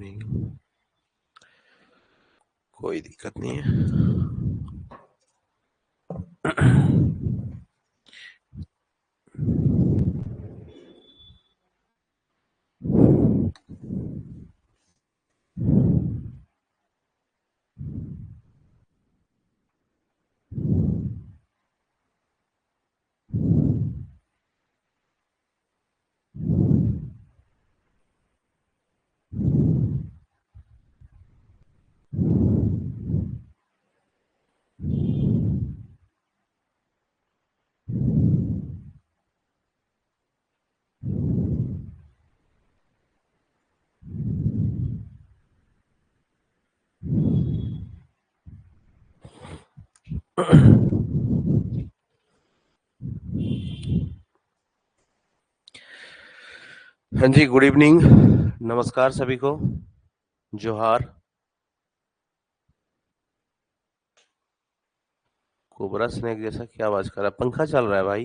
Evening, कोई दिक्कत नहीं है। हाँ जी, गुड इवनिंग, नमस्कार सभी को, जोहार। कोबरा स्नेक जैसा क्या आवाज कर रहा है? पंखा चल रहा है भाई,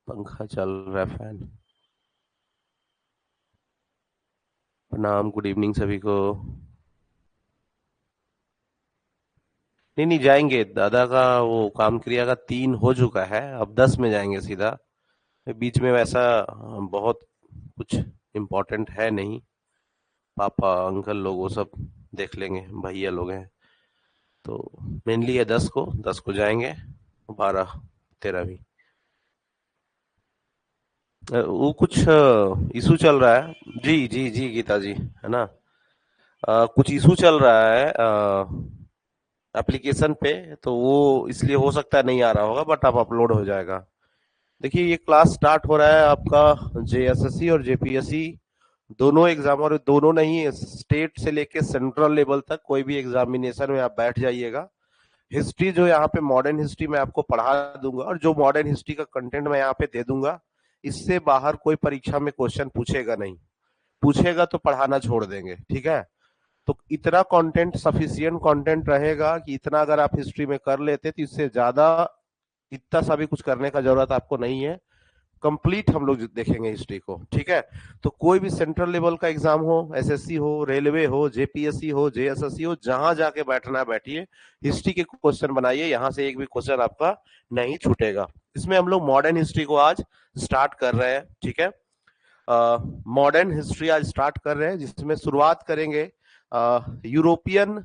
पंखा चल रहा है, फैन। प्रणाम, गुड इवनिंग सभी को। नहीं नहीं, जाएंगे, दादा का वो काम क्रिया का 3 हो चुका है, अब 10 में जाएंगे सीधा। बीच में वैसा बहुत कुछ इम्पोर्टेंट है नहीं, पापा अंकल लोग वो सब देख लेंगे, भैया लोग हैं, तो मेनली है 10 को जाएंगे, 12-13 भी। वो कुछ इशू चल रहा है। जी जी जी गीता जी, है ना। कुछ इशू चल रहा है एप्लीकेशन पे, तो वो इसलिए हो सकता है नहीं आ रहा होगा, बट अब अपलोड हो जाएगा। देखिए, ये क्लास स्टार्ट हो रहा है आपका जेएसएससी और जेपीएससी दोनों एग्जाम, और दोनों नहीं, स्टेट से लेके सेंट्रल लेवल तक कोई भी एग्जामिनेशन में आप बैठ जाइएगा। हिस्ट्री जो यहाँ पे मॉडर्न हिस्ट्री में आपको पढ़ा दूंगा, और जो मॉडर्न हिस्ट्री का कंटेंट मैं यहाँ पे दे दूंगा, इससे बाहर कोई परीक्षा में क्वेश्चन पूछेगा नहीं। पूछेगा तो पढ़ाना छोड़ देंगे, ठीक है। तो इतना कंटेंट, सफिशियंट कंटेंट रहेगा कि इतना अगर आप हिस्ट्री में कर लेते तो इससे ज्यादा इतना सा भी कुछ करने का जरूरत आपको नहीं है। कंप्लीट हम लोग देखेंगे हिस्ट्री को, ठीक है। तो कोई भी सेंट्रल लेवल का एग्जाम हो, एसएससी हो, रेलवे हो, जेपीएससी हो, जेएसएससी हो, जहां जाके बैठना है बैठिए, हिस्ट्री के क्वेश्चन बनाइए, यहां से एक भी क्वेश्चन आपका नहीं छूटेगा। इसमें हम लोग मॉडर्न हिस्ट्री को आज स्टार्ट कर रहे हैं, ठीक है। मॉडर्न हिस्ट्री आज स्टार्ट कर रहे हैं, जिसमें शुरुआत करेंगे यूरोपियन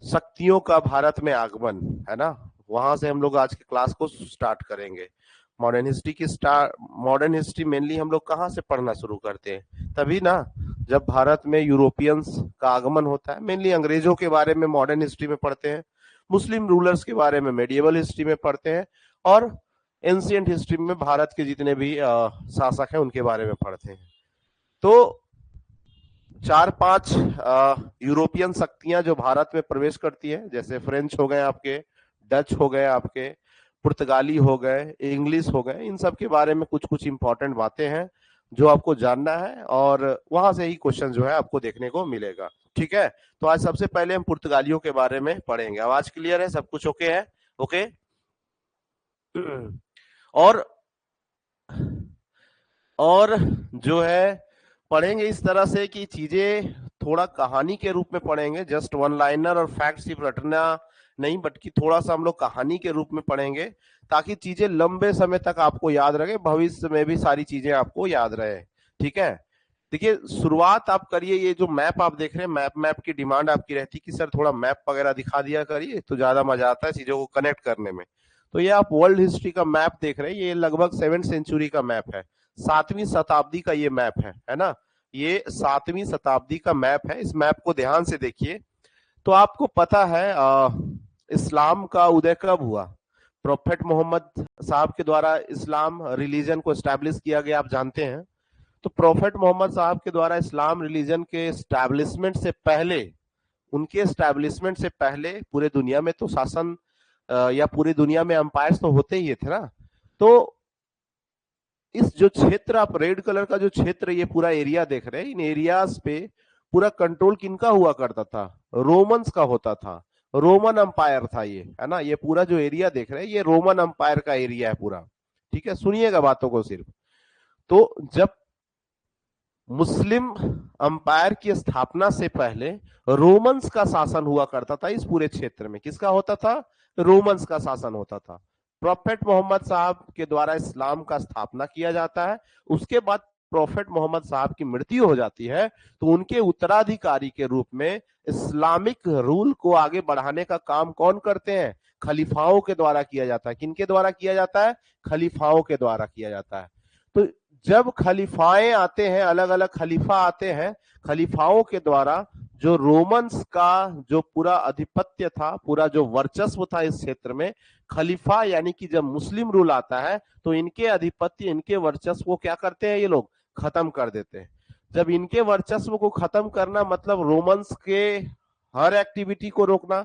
शक्तियों का भारत में आगमन, है ना। वहां से हम लोग आज के क्लास को स्टार्ट करेंगे। मॉडर्न हिस्ट्री मेनली हम लोग कहाँ से पढ़ना शुरू करते हैं? तभी ना, जब भारत में यूरोपियंस का आगमन होता है। मेनली अंग्रेजों के बारे में मॉडर्न हिस्ट्री में पढ़ते हैं, मुस्लिम रूलर्स के बारे में मेडिएवल हिस्ट्री में पढ़ते हैं, और एंशिएंट हिस्ट्री में भारत के जितने भी शासक हैं उनके बारे में पढ़ते हैं। तो 4-5 यूरोपियन शक्तियां जो भारत में प्रवेश करती है, जैसे फ्रेंच हो गए आपके, डच हो गए आपके, पुर्तगाली हो गए, इंग्लिश हो गए, इन सब के बारे में कुछ कुछ इंपॉर्टेंट बातें हैं जो आपको जानना है, और वहां से ही क्वेश्चन जो है आपको देखने को मिलेगा, ठीक है। तो आज सबसे पहले हम पुर्तगालियों के बारे में पढ़ेंगे। आवाज क्लियर है? सब कुछ ओके है? ओके। और और जो है, पढ़ेंगे इस तरह से कि चीजें थोड़ा कहानी के रूप में पढ़ेंगे, जस्ट वन लाइनर और फैक्ट सिर्फ रटना नहीं, बल्कि थोड़ा सा हम लोग कहानी के रूप में पढ़ेंगे, ताकि चीजें लंबे समय तक आपको याद रहे, भविष्य में भी सारी चीजें आपको याद रहे, ठीक है। देखिए, शुरुआत आप करिए, ये जो मैप आप देख रहे हैं, मैप की डिमांड आपकी रहती है कि सर थोड़ा मैप वगैरह दिखा दिया करिए, तो ज्यादा मजा आता है चीजों को कनेक्ट करने में। तो ये आप वर्ल्ड हिस्ट्री का मैप देख रहे हैं, ये लगभग 7वीं सेंचुरी का मैप है, 7वीं शताब्दी का ये मैप है ना। ये 7वीं शताब्दी का मैप है। इस मैप को ध्यान से देखिए, तो आपको पता है इस्लाम का उदय कब हुआ? प्रोफेट मोहम्मद साहब के द्वारा इस्लाम रिलीजन को एस्टैब्लिश किया गया, आप जानते हैं। तो प्रोफेट मोहम्मद साहब के द्वारा इस्लाम रिलीजन के एस्टैब्लिशमेंट से पहले, उनके एस्टैब्लिशमेंट से पहले पूरे दुनिया में तो शासन या पूरी दुनिया में अंपायर्स तो होते ही थे ना। तो इस जो क्षेत्र, आप रेड कलर का जो क्षेत्र, ये पूरा एरिया देख रहे हैं, इन एरियाज पे पूरा कंट्रोल किनका हुआ करता था? रोमन्स का होता था, रोमन अंपायर था ये, है ना। ये पूरा जो एरिया देख रहे हैं, ये रोमन अंपायर का एरिया है पूरा, ठीक है। सुनिएगा बातों को सिर्फ। तो जब मुस्लिम अंपायर की स्थापना से पहले रोमन्स का शासन हुआ करता था इस पूरे क्षेत्र में। किसका होता था? रोमन्स का शासन होता था। प्रोफेट मोहम्मद साहब के द्वारा इस्लाम का स्थापना किया जाता है। उसके बाद प्रोफेट मोहम्मद साहब की मृत्यु हो जाती है, तो उनके उत्तराधिकारी के रूप में इस्लामिक रूल को आगे बढ़ाने का काम कौन करते हैं? खलीफाओं के द्वारा किया जाता है। किनके द्वारा किया जाता है? खलीफाओं के द्वारा किया जाता है। तो जब खलीफाएं आते हैं, अलग अलग खलीफा आते हैं, खलीफाओं के द्वारा जो रोमन्स का जो पूरा आधिपत्य था, पूरा जो वर्चस्व था इस क्षेत्र में, खलीफा यानी कि जब मुस्लिम रूल आता है तो इनके आधिपत्य, इनके वर्चस्व को क्या करते हैं ये लोग? खत्म कर देते हैं। जब इनके वर्चस्व को खत्म करना मतलब रोमन्स के हर एक्टिविटी को रोकना।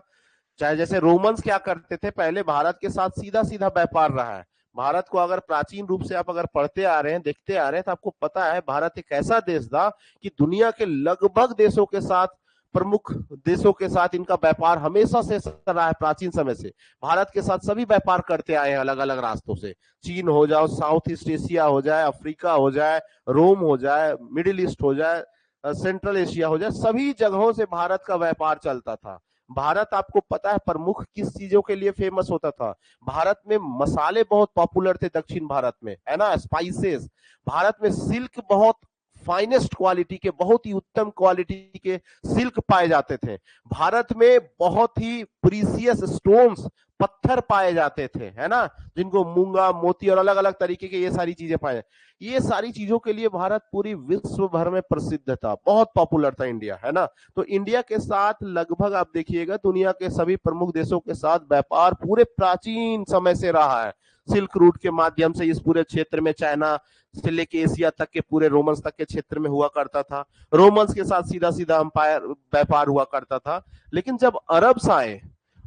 चाहे जैसे रोमन्स क्या करते थे, पहले भारत के साथ सीधा सीधा व्यापार रहा है। भारत को अगर प्राचीन रूप से आप अगर पढ़ते आ रहे हैं, देखते आ रहे हैं, तो आपको पता है भारत एक ऐसा देश था कि दुनिया के लगभग देशों के साथ, प्रमुख देशों के साथ इनका व्यापार हमेशा से रहा है। प्राचीन समय से भारत के साथ सभी व्यापार करते आए हैं अलग अलग रास्तों से। चीन हो जाओ, साउथ ईस्ट एशिया हो जाए, अफ्रीका हो जाए, रोम हो जाए, मिडिल ईस्ट हो जाए, सेंट्रल एशिया हो जाए, सभी जगहों से भारत का व्यापार चलता था। भारत आपको पता है प्रमुख किस चीजों के लिए फेमस होता था? भारत में मसाले बहुत पॉपुलर थे, दक्षिण भारत में, है ना, स्पाइसेस। भारत में सिल्क बहुत फाइनेस्ट क्वालिटी के, बहुत ही उत्तम क्वालिटी के सिल्क पाए जाते थे। भारत में बहुत ही प्रीसियस स्टोन्स, पत्थर पाए जाते थे, है ना, जिनको मूंगा, मोती और अलग अलग तरीके के ये सारी चीजें पाए। ये सारी चीजों के लिए भारत पूरी विश्व भर में प्रसिद्ध था, बहुत पॉपुलर था इंडिया, है ना। तो इंडिया के साथ लगभग आप देखिएगा दुनिया के सभी प्रमुख देशों के साथ व्यापार पूरे प्राचीन समय से रहा है। सिल्क रूट के माध्यम से इस पूरे क्षेत्र में, चाइना से लेके एशिया तक के पूरे रोमन्स तक के क्षेत्र में हुआ करता था। रोमन्स के साथ सीधा सीधा अंपायर व्यापार हुआ करता था। लेकिन जब अरब्स आए,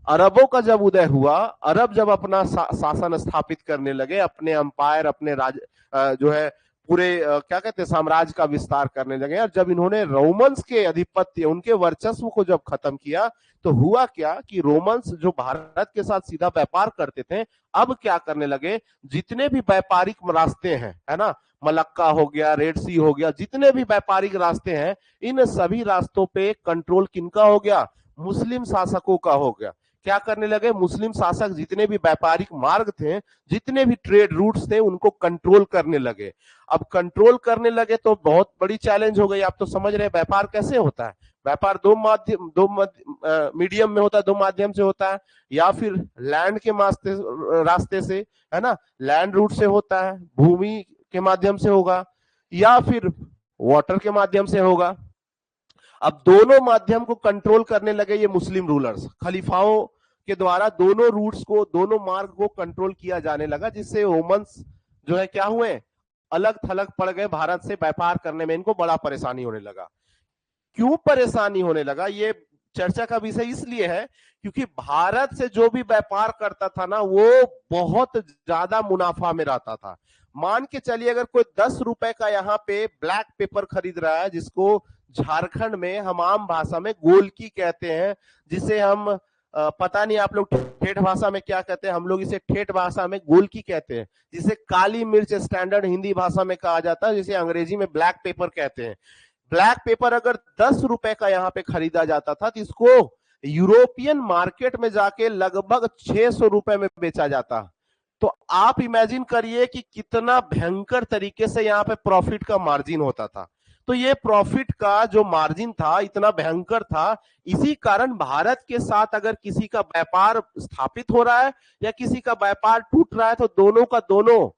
अरबों का जब उदय हुआ, अरब जब अपना शासन स्थापित करने लगे, अपने अंपायर, अपने राज जो है पूरे क्या कहते हैं साम्राज्य का विस्तार करने लगे, और जब इन्होंने रोमन्स के आधिपत्य, उनके वर्चस्व को जब खत्म किया, तो हुआ क्या कि रोमन्स जो भारत के साथ सीधा व्यापार करते थे, अब क्या करने लगे, जितने भी व्यापारिक रास्ते हैं, है ना, मलक्का हो गया, रेड सी हो गया, जितने भी व्यापारिक रास्ते हैं, इन सभी रास्तों पे कंट्रोल किनका हो गया? मुस्लिम शासकों का हो गया। क्या करने लगे? मुस्लिम शासक जितने भी व्यापारिक मार्ग थे, जितने भी ट्रेड रूट्स थे, उनको कंट्रोल करने लगे। अब कंट्रोल करने लगे तो बहुत बड़ी चैलेंज हो गई। आप तो समझ रहे हैं व्यापार कैसे होता है। व्यापार मीडियम में होता है, दो माध्यम से होता है, या फिर लैंड के रास्ते से, है ना, लैंड रूट से होता है, भूमि के माध्यम से होगा, या फिर वाटर के माध्यम से होगा। अब दोनों माध्यम को कंट्रोल करने लगे ये मुस्लिम रूलर्स, खलीफाओं के द्वारा दोनों रूट्स को, दोनों मार्ग को कंट्रोल किया जाने लगा, जिससे रोमन्स जो है क्या हुए, अलग थलग पड़ गए। भारत से व्यापार करने में इनको बड़ा परेशानी होने लगा। क्यों परेशानी होने लगा, ये चर्चा का विषय इसलिए है क्योंकि भारत से जो भी व्यापार करता था ना, वो बहुत ज्यादा मुनाफा में रहता था। मान के चलिए अगर कोई 10 रुपए का यहाँ पे ब्लैक पेपर खरीद रहा है, जिसको झारखंड में हम आम भाषा में गोलकी कहते हैं, जिसे हम पता नहीं आप लोग ठेठ भाषा में क्या कहते हैं, हम लोग इसे ठेठ भाषा में गोलकी कहते हैं, जिसे काली मिर्च स्टैंडर्ड हिंदी भाषा में कहा जाता है, जिसे अंग्रेजी में ब्लैक पेपर कहते हैं। ब्लैक पेपर अगर 10 रुपए का यहाँ पे खरीदा जाता था, तो इसको यूरोपियन मार्केट में जाके लगभग 600 रुपए में बेचा जाता। तो आप इमेजिन करिए कि कितना भयंकर तरीके से यहाँ पे प्रॉफिट का मार्जिन होता था। तो ये प्रॉफिट का जो मार्जिन था इतना भयंकर था। इसी कारण भारत के साथ अगर किसी का व्यापार स्थापित हो रहा है या किसी का व्यापार टूट रहा है, तो दोनों का दोनों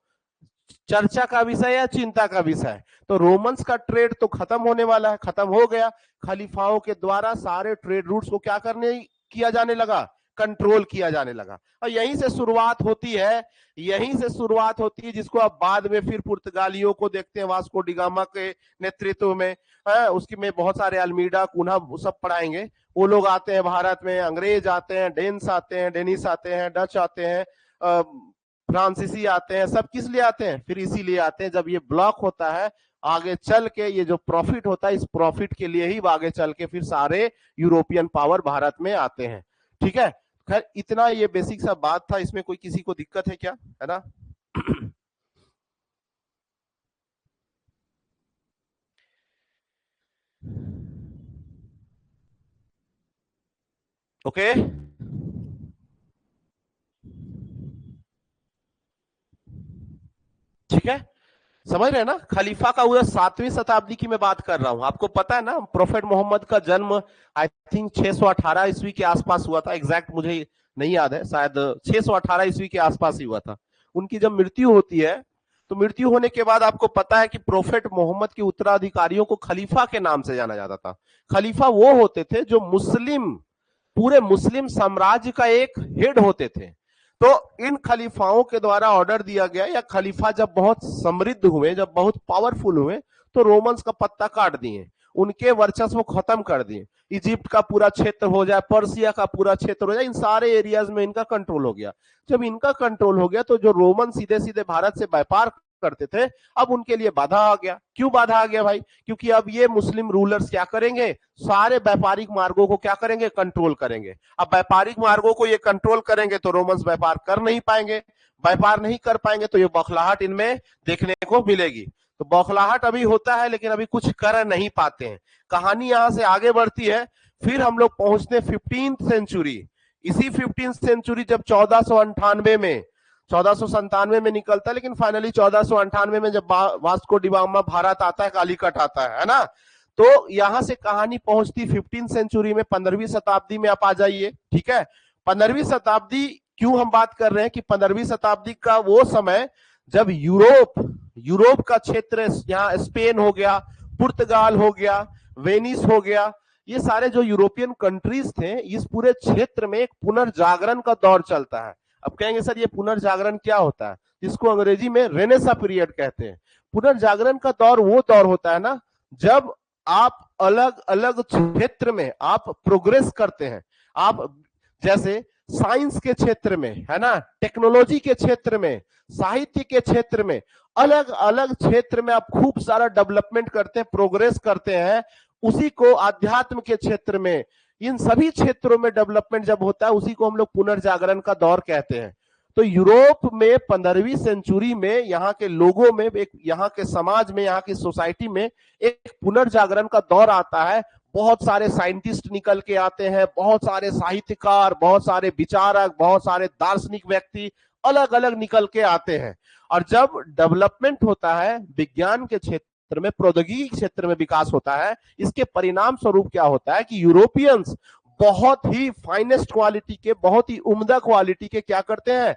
चर्चा का विषय या चिंता का विषय। तो रोमन्स का ट्रेड तो खत्म होने वाला है, खत्म हो गया। खलीफाओं के द्वारा सारे ट्रेड रूट्स को क्या करने किया जाने लगा, कंट्रोल किया जाने लगा। और यहीं से शुरुआत होती है, यहीं से शुरुआत होती है, जिसको आप बाद में फिर पुर्तगालियों को देखते हैं, वास्को डिगामा के नेतृत्व में, उसकी में बहुत सारे अल्मीडा, कुन्हा, सब पढ़ाएंगे। वो लोग आते हैं भारत में, अंग्रेज आते हैं, डेन्स आते हैं, डेनिस आते हैं, डच आते हैं, फ्रांसीसी आते हैं। सब किस लिए आते हैं? फिर इसीलिए आते हैं जब ये ब्लॉक होता है, आगे चल के ये जो प्रॉफिट होता है, इस प्रॉफिट के लिए ही आगे चल के फिर सारे यूरोपियन पावर भारत में आते हैं। ठीक है, खैर इतना ये बेसिक सा बात था, इसमें कोई किसी को दिक्कत है क्या, है ना? ओके, ठीक है, समझ रहे हैं ना। खलीफा का हुआ 7वीं शताब्दी की मैं बात कर रहा हूं। आपको पता है ना, प्रोफेट मोहम्मद का जन्म आई थिंक 618 ईस्वी के आसपास हुआ था, एग्जैक्ट मुझे नहीं याद है, शायद 618 ईस्वी के आसपास ही हुआ था। उनकी जब मृत्यु होती है, तो मृत्यु होने के बाद आपको पता है कि प्रोफेट मोहम्मद के उत्तराधिकारियों को खलीफा के नाम से जाना जाता था। खलीफा वो होते थे जो मुस्लिम, पूरे मुस्लिम साम्राज्य का एक हेड होते थे। तो इन खलीफाओं के द्वारा ऑर्डर दिया गया, या खलीफा जब बहुत समृद्ध हुए, जब बहुत पावरफुल हुए, तो रोमन्स का पत्ता काट दिए, उनके वर्चस्व को खत्म कर दिए। इजिप्ट का पूरा क्षेत्र हो जाए, पर्सिया का पूरा क्षेत्र हो जाए, इन सारे एरियाज में इनका कंट्रोल हो गया। जब इनका कंट्रोल हो गया, तो जो रोमन सीधे सीधे भारत से व्यापार करते थे, अब उनके लिए बाधा आ गया। क्यों बाधा आ गया भाई? क्योंकि अब ये मुस्लिम रूलर्स क्या करेंगे, सारे व्यापारिक मार्गों को क्या करेंगे, कंट्रोल करेंगे। अब व्यापारिक मार्गों को ये कंट्रोल करेंगे तो रोमन्स व्यापार कर नहीं पाएंगे, व्यापार नहीं कर पाएंगे तो ये बौखलाहट इनमें देखने को मिलेगी। तो बौखलाहट अभी होता है, लेकिन अभी कुछ कर नहीं पाते हैं। कहानी यहां से आगे बढ़ती है, फिर हम लोग पहुंचते हैं 15th सेंचुरी। इसी 15th सेंचुरी जब 1498 में, 1497 में निकलता है, लेकिन फाइनली 1498 में जब वास्को डिगामा भारत आता है, कालीकट आता है ना, तो यहां से कहानी पहुंचती 15th सेंचुरी में, 15वीं शताब्दी में आप आ जाइए। ठीक है, 15वीं शताब्दी क्यों हम बात कर रहे हैं कि 15वीं शताब्दी का वो समय जब यूरोप का क्षेत्र, यहाँ स्पेन हो गया, पुर्तगाल हो गया, वेनिस हो गया, ये सारे जो यूरोपियन कंट्रीज थे, इस पूरे क्षेत्र में एक पुनर्जागरण का दौर चलता है। अब कहेंगे सर ये पुनर्जागरण क्या होता है, जिसको अंग्रेजी में रेनेसा पीरियड कहते हैं। पुनर्जागरण का दौर वो दौर होता है ना, जब आप अलग अलग क्षेत्र में आप प्रोग्रेस करते हैं। आप जैसे साइंस के क्षेत्र में, है ना, टेक्नोलॉजी के क्षेत्र में, साहित्य के क्षेत्र में, अलग अलग क्षेत्र में आप खूब सारा डेवलपमेंट करते हैं, प्रोग्रेस करते हैं। उसी को आध्यात्म के क्षेत्र में, इन सभी क्षेत्रों में डेवलपमेंट जब होता है, उसी को हम लोग पुनर्जागरण का दौर कहते हैं। तो यूरोप में 15वीं सेंचुरी में यहाँ के लोगों में, एक यहाँ के समाज में, यहाँ की सोसाइटी में एक पुनर्जागरण का दौर आता है। बहुत सारे साइंटिस्ट निकल के आते हैं, बहुत सारे साहित्यकार, बहुत सारे विचारक, बहुत सारे दार्शनिक व्यक्ति अलग अलग निकल के आते हैं। और जब डेवलपमेंट होता है विज्ञान के क्षेत्र में, प्रौद्योगिकी क्षेत्र में विकास होता है, इसके परिणाम स्वरूप क्या होता है कि यूरोपियंस बहुत ही फाइनेस्ट क्वालिटी के, बहुत ही उम्दा क्वालिटी के क्या करते हैं,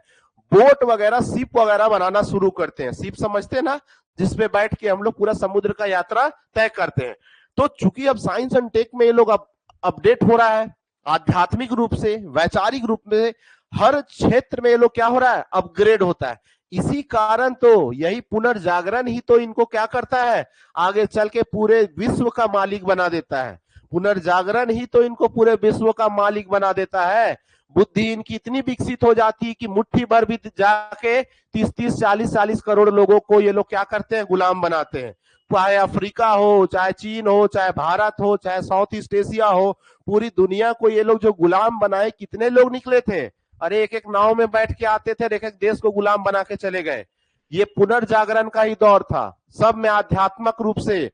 बोट वगैरह, शिप वगैरह बनाना शुरू करते हैं। शिप समझते हैं ना, जिसपे बैठ के हम लोग पूरा समुद्र का यात्रा तय करते हैं। तो चूंकि अब साइंस एंड टेक में ये लोग अपडेट हो रहा है, आध्यात्मिक रूप से, वैचारिक रूप में, हर क्षेत्र में ये लोग क्या हो रहा है, अपग्रेड होता है। इसी कारण तो यही पुनर्जागरण ही तो इनको क्या करता है, आगे चल के पूरे विश्व का मालिक बना देता है। पुनर्जागरण ही तो इनको पूरे विश्व का मालिक बना देता है। बुद्धि इनकी इतनी विकसित हो जाती है कि मुट्ठी भर भी जाके 30-30, 40-40 करोड़ लोगों को ये लोग क्या करते हैं, गुलाम बनाते हैं। चाहे अफ्रीका हो, चाहे चीन हो, चाहे भारत हो, चाहे साउथ ईस्ट एशिया हो, पूरी दुनिया को ये लोग जो गुलाम बनाए, कितने लोग निकले थे। अरे एक एक नाव में बैठ के आते थे, एक एक देश को गुलाम बना के चले गए। ये पुनर्जागरण का ही दौर था। सब में आध्यात्मिक रूप से,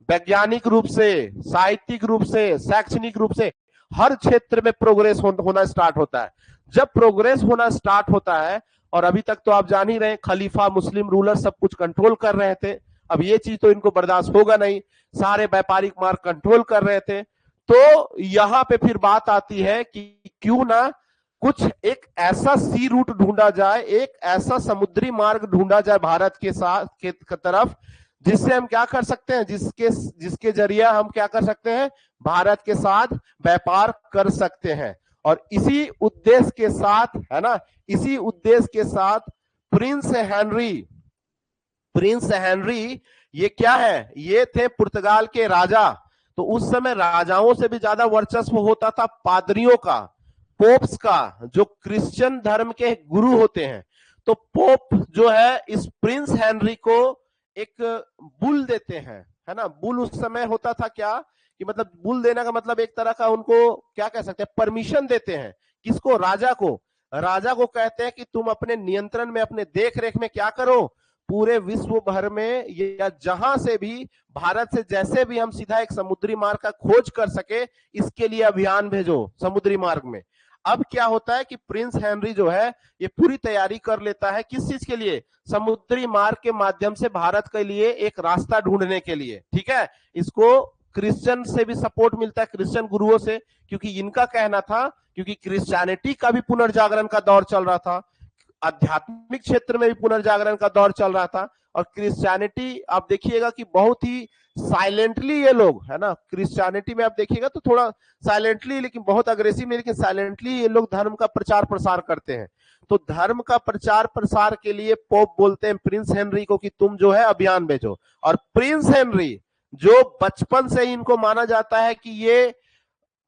वैज्ञानिक रूप से, साहित्यिक रूप से, शैक्षणिक रूप से, हर क्षेत्र में प्रोग्रेस होना स्टार्ट होता है। जब प्रोग्रेस होना स्टार्ट होता है, और अभी तक तो आप जान ही रहे, खलीफा, मुस्लिम रूलर सब कुछ कंट्रोल कर रहे थे। अब ये चीज तो इनको बर्दाश्त होगा नहीं, सारे व्यापारिक मार्ग कंट्रोल कर रहे थे। तो यहां पे फिर बात आती है कि क्यों ना कुछ एक ऐसा सी रूट ढूंढा जाए, एक ऐसा समुद्री मार्ग ढूंढा जाए भारत के साथ के तरफ, जिससे हम क्या कर सकते हैं, जिसके जरिए हम क्या कर सकते हैं, भारत के साथ व्यापार कर सकते हैं। और इसी उद्देश्य के साथ, है ना, इसी उद्देश्य के साथ प्रिंस हेनरी ये क्या है, ये थे पुर्तगाल के राजा। तो उस समय राजाओं से भी ज्यादा वर्चस्व होता था पादरियों का, पोप्स का, जो क्रिश्चियन धर्म के गुरु होते हैं। तो पोप जो है इस प्रिंस हेनरी को एक बुल देते हैं, है ना। बुल उस समय होता था क्या कि मतलब बुल देने का मतलब एक तरह का उनको क्या कह सकते हैं, परमिशन देते हैं। किसको, राजा को। राजा को कहते हैं कि तुम अपने नियंत्रण में, अपने देख रेख में क्या करो, पूरे विश्व भर में या जहां से भी भारत से जैसे भी हम सीधा एक समुद्री मार्ग का खोज कर सके, इसके लिए अभियान भेजो समुद्री मार्ग में। अब क्या होता है कि प्रिंस हेनरी जो है ये पूरी तैयारी कर लेता है, किस चीज के लिए? समुद्री मार्ग के माध्यम से भारत के लिए एक रास्ता ढूंढने के लिए। ठीक है, इसको क्रिश्चियन से भी सपोर्ट मिलता है, क्रिश्चियन गुरुओं से, क्योंकि इनका कहना था, क्योंकि क्रिश्चियनिटी का भी पुनर्जागरण का दौर चल रहा था, आध्यात्मिक क्षेत्र में भी पुनर्जागरण का दौर चल रहा था, और क्रिश्चियनिटी आप देखिएगा कि बहुत ही साइलेंटली ये लोग, है ना, क्रिश्चियनिटी में आप देखिएगा तो थोड़ा साइलेंटली, लेकिन बहुत अग्रेसिव नहीं, लेकिन साइलेंटली ये लोग धर्म का प्रचार प्रसार करते हैं। तो धर्म का प्रचार प्रसार के लिए पोप बोलते हैं प्रिंस हेनरी को कि तुम जो है अभियान भेजो। और प्रिंस हेनरी जो बचपन से इनको माना जाता है कि ये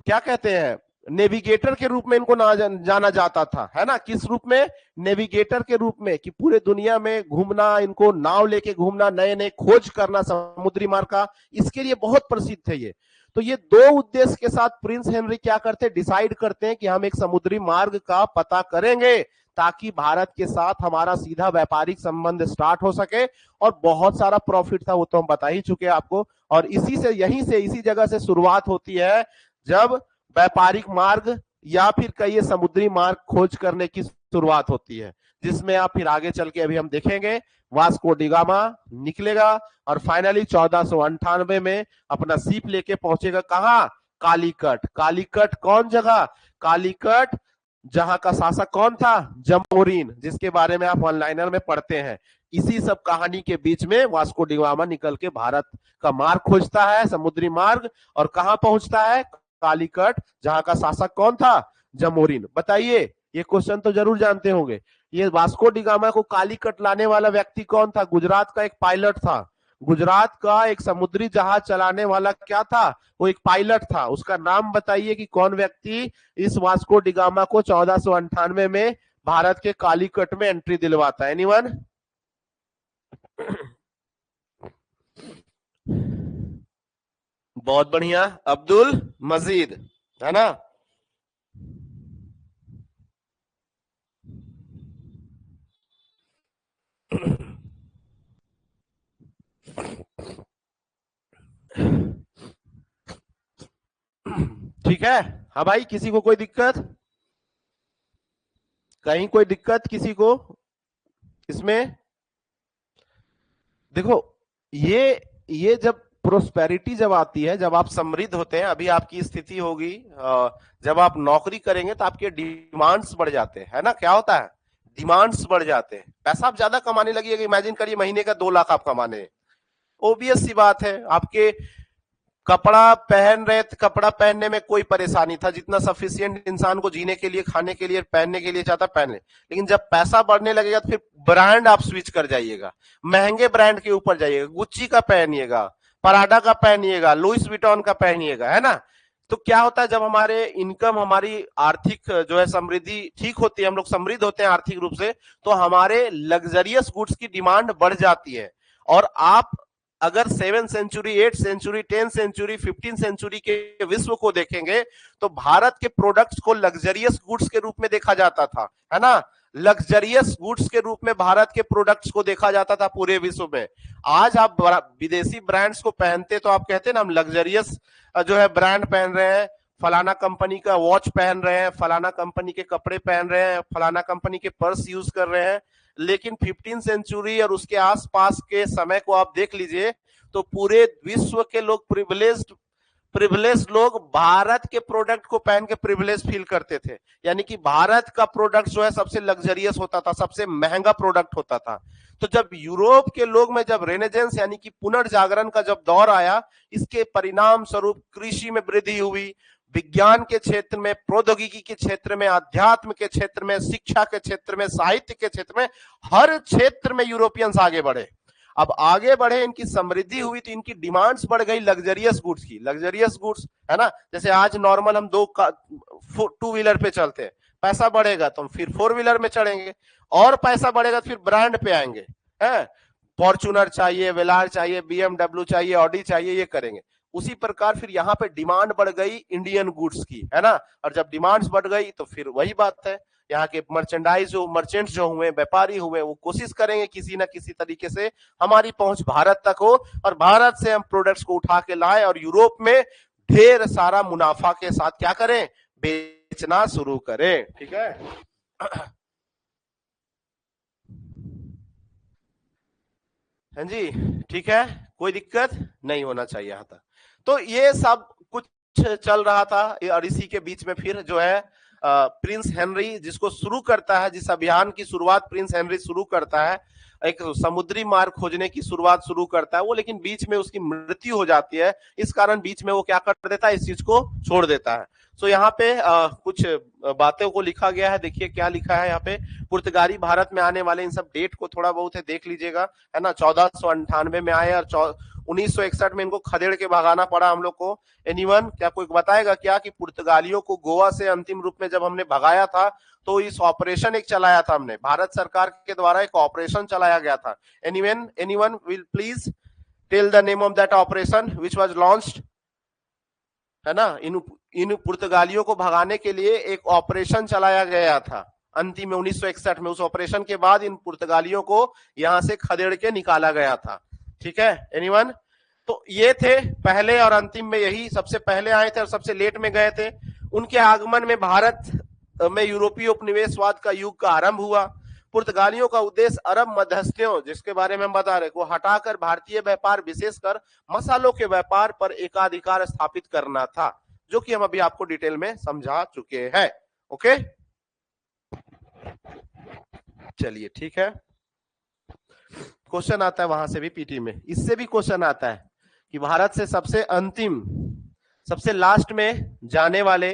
क्या कहते हैं, नेविगेटर के रूप में इनको जाना जाता था, है ना, किस रूप में? नेविगेटर के रूप में, कि पूरे दुनिया में घूमना, इनको नाव लेके घूमना, नए नए खोज करना समुद्री मार्ग का, इसके लिए बहुत प्रसिद्ध थे ये। तो ये दो उद्देश्य के साथ प्रिंस हेनरी क्या करते हैं, डिसाइड करते हैं कि हम एक समुद्री मार्ग का पता करेंगे ताकि भारत के साथ हमारा सीधा व्यापारिक संबंध स्टार्ट हो सके, और बहुत सारा प्रॉफिट था, वो तो हम बता ही चुके हैं आपको। और इसी जगह से शुरुआत होती है जब व्यापारिक मार्ग या फिर कहिए समुद्री मार्ग खोज करने की शुरुआत होती है, जिसमें आप फिर आगे चल के अभी हम देखेंगे वास्को डिगामा निकलेगा और फाइनली 1498 में अपना सीप लेके पहुंचेगा कहां? कालीकट। कालीकट कौन जगह? कालीकट जहां का शासक कौन था? जमोरिन, जिसके बारे में आप ऑनलाइनर में पढ़ते हैं। इसी सब कहानी के बीच में वास्को डिगामा निकल के भारत का मार्ग खोजता है, समुद्री मार्ग, और कहां पहुंचता है? कालीकट, जहां का शासक कौन था? जमोरिन। बताइए, ये क्वेश्चन तो जरूर जानते होंगे, ये वास्को डिगामा को कालीकट लाने वाला व्यक्ति कौन था? गुजरात का एक पायलट था। गुजरात का एक समुद्री जहाज चलाने वाला क्या था? वो एक पायलट था। उसका नाम बताइए कि कौन व्यक्ति इस वास्को डिगामा को 1498 में भारत के कालीकट में एंट्री दिलवाता है? एनीवन? बहुत बढ़िया, अब्दुल मजीद, है ना। ठीक है, हाँ भाई, किसी को कोई दिक्कत? कहीं कोई दिक्कत किसी को इसमें? देखो, ये जब प्रोस्पेरिटी जब आती है, जब आप समृद्ध होते हैं, अभी आपकी स्थिति होगी, जब आप नौकरी करेंगे तो आपके डिमांड्स बढ़ जाते हैं, है ना। क्या होता है? डिमांड्स बढ़ जाते हैं, पैसा आप ज्यादा कमाने लगिएगा। इमेजिन करिए महीने का 2 लाख आप कमाने, ओबियस सी बात है। आपके कपड़ा पहन रहे थे, कपड़ा पहनने में कोई परेशानी था, जितना सफिशिएंट इंसान को जीने के लिए, खाने के लिए, पहनने के लिए चाहता पहन ले। लेकिन जब पैसा बढ़ने लगेगा तो फिर ब्रांड आप स्विच कर जाइएगा, महंगे ब्रांड के ऊपर जाइएगा, गुच्ची का पहनिएगा, पराडा का पहनिएगा, लुइस विटॉन का पहनिएगा, है ना। तो क्या होता है, जब हमारे इनकम, हमारी आर्थिक जो है समृद्धि ठीक होती है, हम लोग समृद्ध होते हैं आर्थिक रूप से, तो हमारे लग्जरियस गुड्स की डिमांड बढ़ जाती है। और आप अगर 7th century, 8th century, 10th century, 15th century के विश्व को देखेंगे तो भारत के प्रोडक्ट्स को लग्जरियस गुड्स के रूप में देखा जाता था, है ना। लग्जरियस गुड्स के रूप में भारत के प्रोडक्ट्स को देखा जाता था पूरे विश्व में। आज आप विदेशी ब्रांड्स को पहनते तो आप कहते हैं ना, हम लग्जरियस जो है ब्रांड पहन रहे हैं, फलाना कंपनी का वॉच पहन रहे हैं, फलाना कंपनी के कपड़े पहन रहे हैं, फलाना कंपनी के पर्स यूज कर रहे हैं। लेकिन 15th सेंचुरी और उसके आसपास के समय को आप देख लीजिए तो पूरे विश्व के लोग प्रिविलेज्ड लोग भारत के प्रोडक्ट को पहन के प्रिविलेज फील करते थे। यानी कि भारत का प्रोडक्ट जो है सबसे लग्जरियस होता था, सबसे महंगा प्रोडक्ट होता था। तो जब यूरोप के लोग में जब रेनेजेंस यानी कि पुनर्जागरण का जब दौर आया, इसके परिणाम स्वरूप कृषि में वृद्धि हुई, विज्ञान के क्षेत्र में, प्रौद्योगिकी के क्षेत्र में, अध्यात्म के क्षेत्र में, शिक्षा के क्षेत्र में, साहित्य के क्षेत्र में, हर क्षेत्र में यूरोपियंस आगे बढ़े। अब आगे बढ़े, इनकी समृद्धि हुई तो इनकी डिमांड्स बढ़ गई लग्जरियस गुड्स की। लग्जरियस गुड्स, है ना, जैसे आज नॉर्मल हम 2 व्हीलर पे चलते हैं, पैसा बढ़ेगा तो हम फिर 4 व्हीलर में चढ़ेंगे, और पैसा बढ़ेगा तो फिर ब्रांड पे आएंगे, है, फॉर्च्यूनर चाहिए, वेलार चाहिए, BMW चाहिए, ऑडी चाहिए, ये करेंगे। उसी प्रकार फिर यहाँ पे डिमांड बढ़ गई इंडियन गुड्स की, है ना। और जब डिमांड्स बढ़ गई तो फिर वही बात है, यहाँ के मर्चेंट्स जो हुए, व्यापारी हुए, वो कोशिश करेंगे किसी ना किसी तरीके से हमारी पहुंच भारत तक हो और भारत से हम प्रोडक्ट्स को उठा के लाए और यूरोप में ढेर सारा मुनाफा के साथ क्या करें, बेचना शुरू करें। ठीक है, हाँ जी, ठीक है, कोई दिक्कत नहीं होना चाहिए यहाँ तक। तो ये सब कुछ चल रहा था और इसी के बीच में फिर जो है प्रिंस हेनरी जिसको शुरू करता है, जिस अभियान की शुरुआत प्रिंस हेनरी शुरू करता है, एक समुद्री मार्ग खोजने की शुरुआत शुरू करता है वो, लेकिन बीच में उसकी मृत्यु हो जाती है। इस कारण बीच में वो क्या कर देता है, इस चीज को छोड़ देता है। तो यहाँ पे कुछ बातों को लिखा गया है, देखिए क्या लिखा है यहाँ पे। पुर्तगाली भारत में आने वाले, इन सब डेट को थोड़ा बहुत है देख लीजिएगा, है ना। 1498 में आए और 1961 में इनको खदेड़ के भगाना पड़ा हम लोग को। एनीवन, क्या कोई बताएगा क्या कि पुर्तगालियों को गोवा से अंतिम रूप में जब हमने भगाया था तो इस ऑपरेशन एक चलाया था हमने, भारत सरकार के द्वारा एक ऑपरेशन चलाया गया था। Anyone will please tell the name of that operation which was launched, है ना। इन पुर्तगालियों को भगाने के लिए एक ऑपरेशन चलाया गया था अंतिम में 1961 में। उस ऑपरेशन के बाद इन पुर्तगालियों को यहां से खदेड़ के निकाला गया था। ठीक है एनीवन, तो ये थे पहले और अंतिम में, यही सबसे पहले आए थे और सबसे लेट में गए थे। उनके आगमन में भारत में यूरोपीय उपनिवेशवाद का युग का आरंभ हुआ। पुर्तगालियों का उद्देश्य अरब मध्यस्थों, जिसके बारे में हम बता रहे, को हटाकर भारतीय व्यापार विशेषकर मसालों के व्यापार पर एकाधिकार स्थापित करना था, जो कि हम अभी आपको डिटेल में समझा चुके हैं। ओके, चलिए ठीक है। क्वेश्चन आता है वहां से भी पीटी में, इससे भी क्वेश्चन आता है कि भारत से सबसे अंतिम, सबसे लास्ट में जाने वाले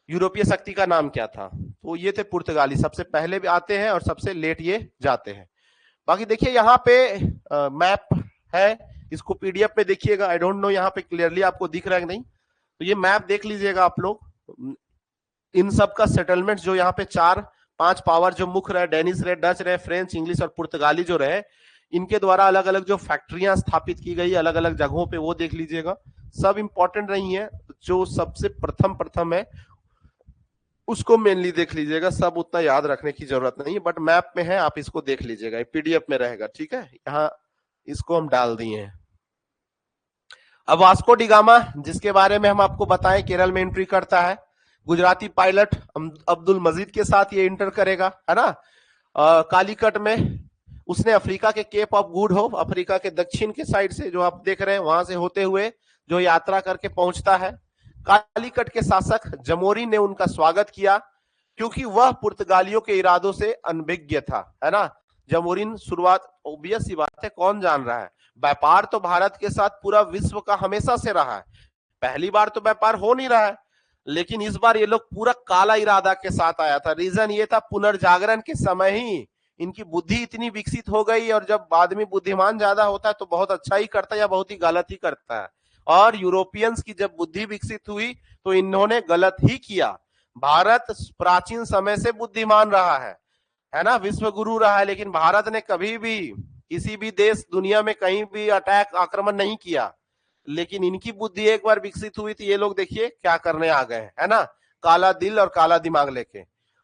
यूरोपीय शक्ति का नाम क्या था। तो ये थे पुर्तगाली, सबसे पहले भी आते हैं और सबसे लेट ये जाते हैं। बाकी देखिए यहाँ पे मैप है, इसको पीडीएफ में देखिएगा। आई डोंट नो यहाँ पे क्लियरली आपको दिख रहा है कि नहीं, तो ये मैप देख लीजिएगा आप लोग। इन सब का सेटलमेंट जो यहाँ पे 4-5 पावर जो मुख्य रहे, डेनिश रहे, डच रहे, फ्रेंच, इंग्लिश और पुर्तगाली जो रहे, इनके द्वारा अलग अलग जो फैक्ट्रियां स्थापित की गई अलग अलग जगहों पे, वो देख लीजिएगा। सब इंपॉर्टेंट नहीं है, जो सबसे प्रथम है उसको मेनली देख लीजिएगा। सब उतना याद रखने की जरूरत नहीं है, बट मैप में है, आप इसको देख लीजिएगा, पीडीएफ में रहेगा। ठीक है, यहाँ इसको हम डाल दिए हैं। अब वास्को डी गामा, जिसके बारे में हम आपको बताएं, केरल में एंट्री करता है। गुजराती पायलट अब्दुल मजीद के साथ ये इंटर करेगा, है ना। कालीकट में उसने अफ्रीका के Cape of Good Hope, Africa के दक्षिण के साइड से जो आप देख रहे हैं, वहां से होते हुए जो यात्रा करके पहुंचता है। कालीकट के शासक जमोरी ने उनका स्वागत किया, क्योंकि वह पुर्तगालियों के इरादों से अनभिज्ञ था, है ना। जमोरिन शुरुआत, ऑब्वियस सी बात है, कौन जान रहा है, व्यापार तो भारत के साथ पूरा विश्व का हमेशा से रहा है, पहली बार तो व्यापार हो नहीं रहा है, लेकिन इस बार ये लोग पूरा काला इरादा के साथ आया था। रीजन ये था, पुनर्जागरण के समय ही इनकी बुद्धि इतनी विकसित हो गई, और जब आदमी बुद्धिमान ज्यादा होता है तो बहुत अच्छा ही करता है या बहुत ही गलत ही करता है। और यूरोपियंस की जब बुद्धि विकसित हुई तो इन्होंने गलत ही किया। भारत प्राचीन समय से बुद्धिमान रहा है ना, विश्व गुरु रहा है, लेकिन भारत ने कभी भी किसी भी देश दुनिया में कहीं भी अटैक आक्रमण नहीं किया। लेकिन इनकी बुद्धि एक बार विकसित हुई थी, ये लोग देखिए क्या करने आ गए, है ना, काला दिल और काला दिमाग लेके।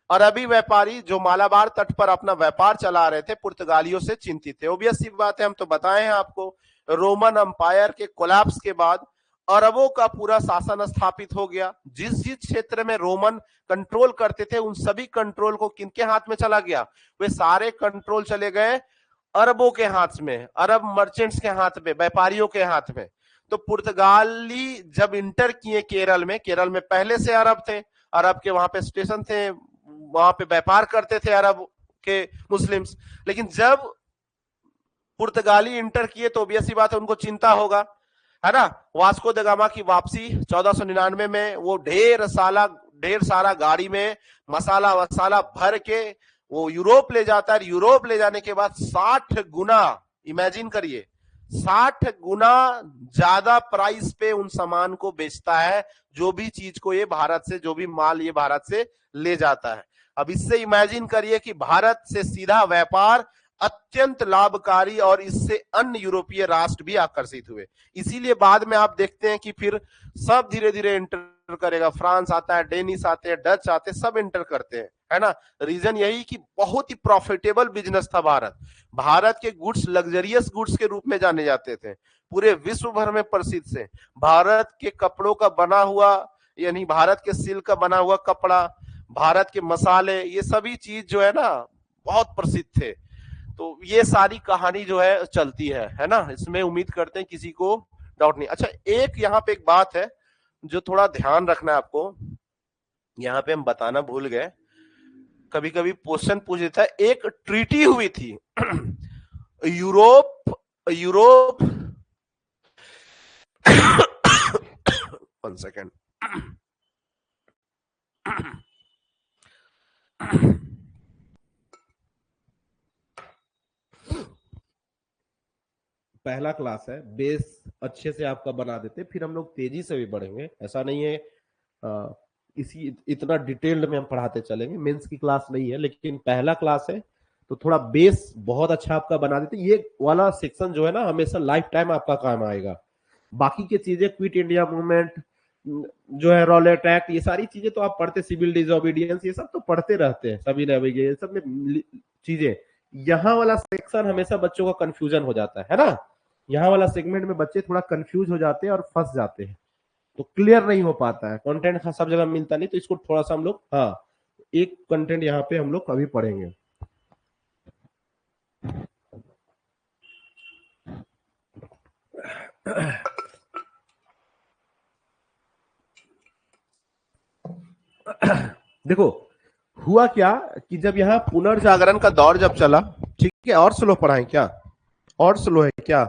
और अभी व्यापारी जो मालाबार तट पर अपना व्यापार चला रहे थे, पुर्तगालियों से चिंतित थे। ऑब्वियस सी बात है, हम तो बताए हैं आपको, रोमन अंपायर के कोलैप्स के बाद अरबों का पूरा शासन स्थापित हो गया। जिस जिस क्षेत्र में रोमन कंट्रोल करते थे, उन सभी कंट्रोल को किनके हाथ में चला गया, वे सारे कंट्रोल चले गए अरबों के हाथ में, अरब मर्चेंट्स के हाथ में, व्यापारियों के हाथ में। तो पुर्तगाली जब इंटर किए केरल में पहले से अरब थे, अरब के वहां पे स्टेशन थे, वहां पे व्यापार करते थे अरब के मुस्लिम्स। लेकिन जब पुर्तगाली इंटर किए तो ऑब्वियस सी बात है, उनको चिंता होगा, है ना। वास्को द गामा की वापसी 1499 में, वो ढेर सारा गाड़ी में मसाला भर के वो यूरोप ले जाता है। यूरोप ले जाने के बाद 60 गुना, इमेजिन करिए, 60 गुना ज्यादा प्राइस पे उन सामान को बेचता है, जो भी चीज को ये भारत से, जो भी माल ये भारत से ले जाता है। अब इससे इमेजिन करिए कि भारत से सीधा व्यापार अत्यंत लाभकारी, और इससे अन्य यूरोपीय राष्ट्र भी आकर्षित हुए। इसीलिए बाद में आप देखते हैं कि फिर सब धीरे धीरे इंटर करेगा, फ्रांस आता है, डेनिश आते हैं, डच आते हैं, सब इंटर करते हैं, है ना। रीजन यही कि बहुत ही प्रॉफिटेबल बिजनेस था भारत। भारत के गुड्स लग्जरियस गुड्स के रूप में जाने जाते थे, पूरे विश्व भर में प्रसिद्ध थे। भारत के कपड़ों का बना हुआ, यानी भारत के सिल्क का बना हुआ कपड़ा, भारत के मसाले, ये सभी चीज जो है ना बहुत प्रसिद्ध थे। तो ये सारी कहानी जो है चलती है ना। इसमें उम्मीद करते हैं किसी को डाउट नहीं। अच्छा, एक यहाँ पे एक बात है जो थोड़ा ध्यान रखना है आपको, यहाँ पे हम बताना भूल गए, कभी कभी क्वेश्चन पूछ देता है। एक ट्रीटी हुई थी यूरोप यूरोप 1 सेकेंड। पहला क्लास है, बेस अच्छे से आपका बना देते, फिर हम लोग तेजी से भी बढ़ेंगे, ऐसा नहीं है इसी इतना डिटेल्ड में हम पढ़ाते चलेंगे, मेंस की क्लास नहीं है, लेकिन पहला क्लास है तो थोड़ा बेस बहुत अच्छा आपका बना देते। ये वाला सेक्शन जो है ना हमेशा लाइफ टाइम आपका काम आएगा। बाकी की चीजें, क्विट इंडिया मूवमेंट जो है, रॉलेट एक्ट, ये सारी चीजें तो आप पढ़ते, सिविल डिसओबीडियंस, ये सब तो पढ़ते रहते हैं सभी ने, ये सब में चीजें। यहाँ वाला सेक्शन हमेशा बच्चों का कंफ्यूजन हो जाता है ना। यहाँ वाला सेगमेंट में बच्चे थोड़ा कंफ्यूज हो जाते हैं और फंस जाते हैं, तो क्लियर नहीं हो पाता है, कंटेंट सब जगह मिलता नहीं, तो इसको थोड़ा सा हम लोग, हाँ, एक कंटेंट यहाँ पे हम लोग अभी पढ़ेंगे। देखो हुआ क्या कि जब यहाँ पुनर्जागरण का दौर जब चला, ठीक है, और स्लो पढ़ाएं क्या, और स्लो है क्या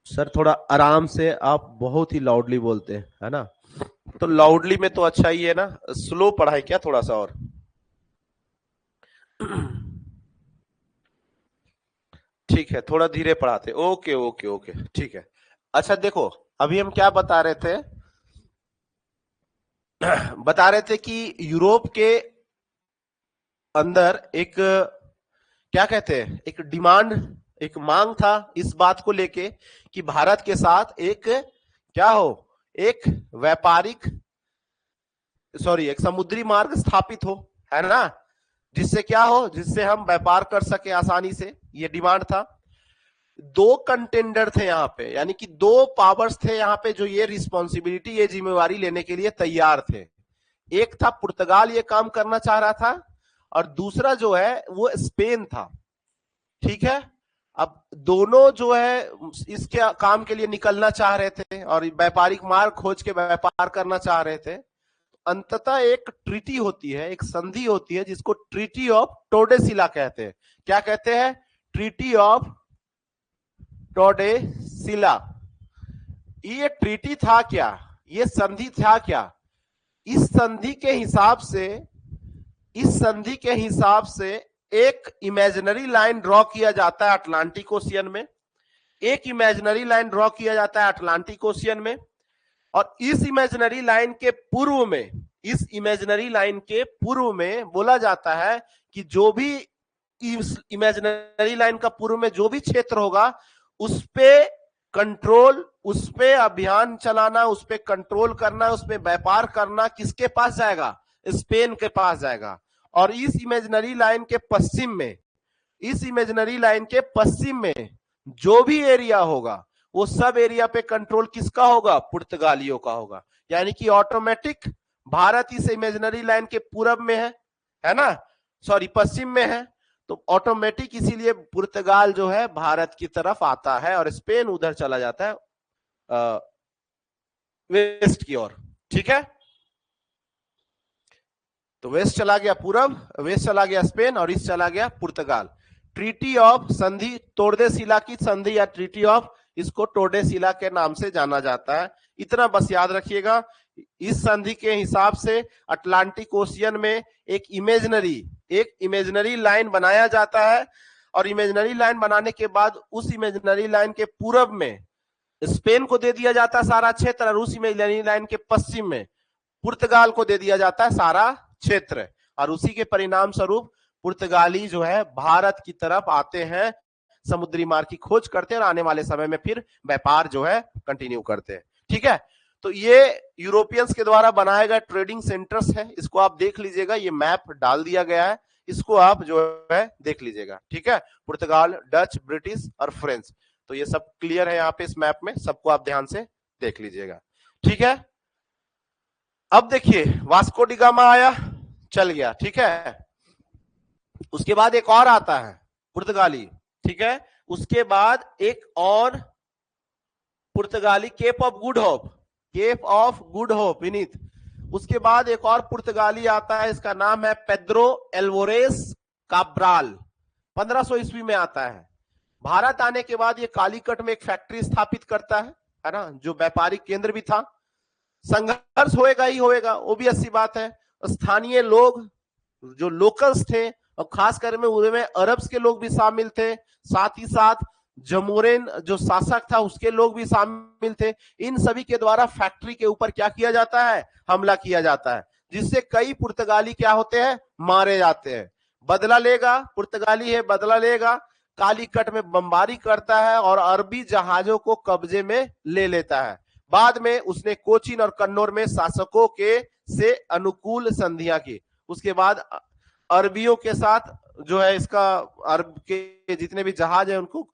सर? थोड़ा आराम से, आप बहुत ही लाउडली बोलते हैं, है ना, तो लाउडली में तो अच्छा ही है ना, स्लो पढ़ाएं क्या थोड़ा सा और? ठीक है, थोड़ा धीरे पढ़ाते, ओके ओके ओके, ठीक है। अच्छा देखो, अभी हम क्या बता रहे थे, बता रहे थे कि यूरोप के अंदर एक, क्या कहते हैं, एक डिमांड, एक मांग था इस बात को लेके कि भारत के साथ एक क्या हो, एक व्यापारिक, सॉरी, एक समुद्री मार्ग स्थापित हो, है ना, जिससे क्या हो, जिससे हम व्यापार कर सके आसानी से, ये डिमांड था। दो कंटेंडर थे यहाँ पे, यानी कि दो पावर्स थे यहाँ पे जो ये रिस्पॉन्सिबिलिटी, ये जिम्मेवारी लेने के लिए तैयार थे। एक था पुर्तगाल, ये काम करना चाह रहा था, और दूसरा जो है वो स्पेन था, ठीक है। अब दोनों जो है इसके काम के लिए निकलना चाह रहे थे और व्यापारिक मार्ग खोज के व्यापार करना चाह रहे थे। अंततः एक ट्रीटी होती है, एक संधि होती है, जिसको ट्रीटी ऑफ टोडेसिला कहते हैं। क्या कहते हैं? Treaty of Tordesillas. ये ट्रीटी था क्या, ये संधि था क्या? इस संधि के हिसाब से, इस संधि के हिसाब से एक इमेजिनरी लाइन ड्रॉ किया जाता है अटलांटिक ओशियन में, एक इमेजिनरी लाइन ड्रॉ किया जाता है अटलांटिक ओशियन में, और इस इमेजिनरी लाइन के पूर्व में, इस इमेजिनरी लाइन के पूर्व में बोला जाता है कि जो भी इस इमेजिनरी लाइन का पूर्व में जो भी क्षेत्र होगा उस पे कंट्रोल, उस पे अभियान चलाना, उस पे कंट्रोल करना, उस पे व्यापार करना किसके पास जाएगा? स्पेन के पास जाएगा। और इस इमेजिनरी लाइन के पश्चिम में, इस इमेजिनरी लाइन के पश्चिम में जो भी एरिया होगा वो सब एरिया पे कंट्रोल किसका होगा? पुर्तगालियों का होगा। यानी कि ऑटोमेटिक भारत इस इमेजिनरी लाइन के पूरब में है ना, सॉरी पश्चिम में है, तो ऑटोमेटिक इसीलिए पुर्तगाल जो है भारत की तरफ आता है और स्पेन उधर चला जाता है वेस्ट की ओर, ठीक है। तो वेस्ट चला गया पूरब, वेस्ट चला गया स्पेन, और ईस्ट चला गया पुर्तगाल। ट्रीटी ऑफ संधि, टोर्डेसिला की संधि या ट्रीटी ऑफ, इसको टोर्डेसिला के नाम से जाना जाता है। इतना बस याद रखिएगा। इस संधि के हिसाब से अटलांटिक ओशियन में एक इमेजिनरी लाइन बनाया जाता है, और इमेजिनरी लाइन बनाने के बाद उस इमेजिनरी लाइन के पूरब में स्पेन को दे दिया जाता है सारा क्षेत्र, और उस इमेजिनरी लाइन के पश्चिम में पुर्तगाल को दे दिया जाता है सारा क्षेत्र, और उसी के परिणाम स्वरूप पुर्तगाली जो है भारत की तरफ आते हैं, समुद्री मार्ग की खोज करते हैं, और आने वाले समय में फिर व्यापार जो है कंटिन्यू करते हैं, ठीक है। तो ये यूरोपियंस के द्वारा बनाए गए ट्रेडिंग सेंटर्स है, इसको आप देख लीजिएगा, ये मैप डाल दिया गया है, इसको आप जो है देख लीजिएगा, ठीक है। पुर्तगाल, डच, ब्रिटिश और फ्रेंच, तो ये सब क्लियर है यहाँ पे इस मैप में, सबको आप ध्यान से देख लीजिएगा, ठीक है। अब देखिए वास्को डी गामा आया, चल गया, ठीक है। उसके बाद एक और आता है पुर्तगाली, ठीक है। उसके बाद एक और पुर्तगाली, Cape of Good Hope, Cape of Good Hope Vineet. उसके बाद एक और पुर्तगाली आता है, इसका नाम है पेड्रो एल्वोरेस काब्राल, 1500 ईस्वी में आता है। भारत आने के बाद ये कालीकट में एक फैक्ट्री स्थापित करता है ना, जो व्यापारिक केंद्र भी था। संघर्ष होएगा ही होएगा, वो भी अच्छी बात है। स्थानीय लोग जो लोकल्स थे, और खासकर में उनमें अरब्स के लोग भी शामिल थे, साथ ही साथ जमोरेन जो शासक था उसके लोग भी शामिल थे। इन सभी के द्वारा फैक्ट्री के ऊपर क्या किया जाता है, हमला किया जाता है, जिससे कई पुर्तगाली क्या होते हैं, मारे जाते हैं। बदला लेगा, पुर्तगाली है, बदला लेगा, कालीकट में बमबारी करता है और अरबी जहाजों को कब्जे में ले लेता है। बाद में उसने कोचीन और कन्नौर में शासकों के से अनुकूल संधियां की। उसके बाद अरबियों के साथ जो है इसका, अरब के जितने भी जहाज है उनको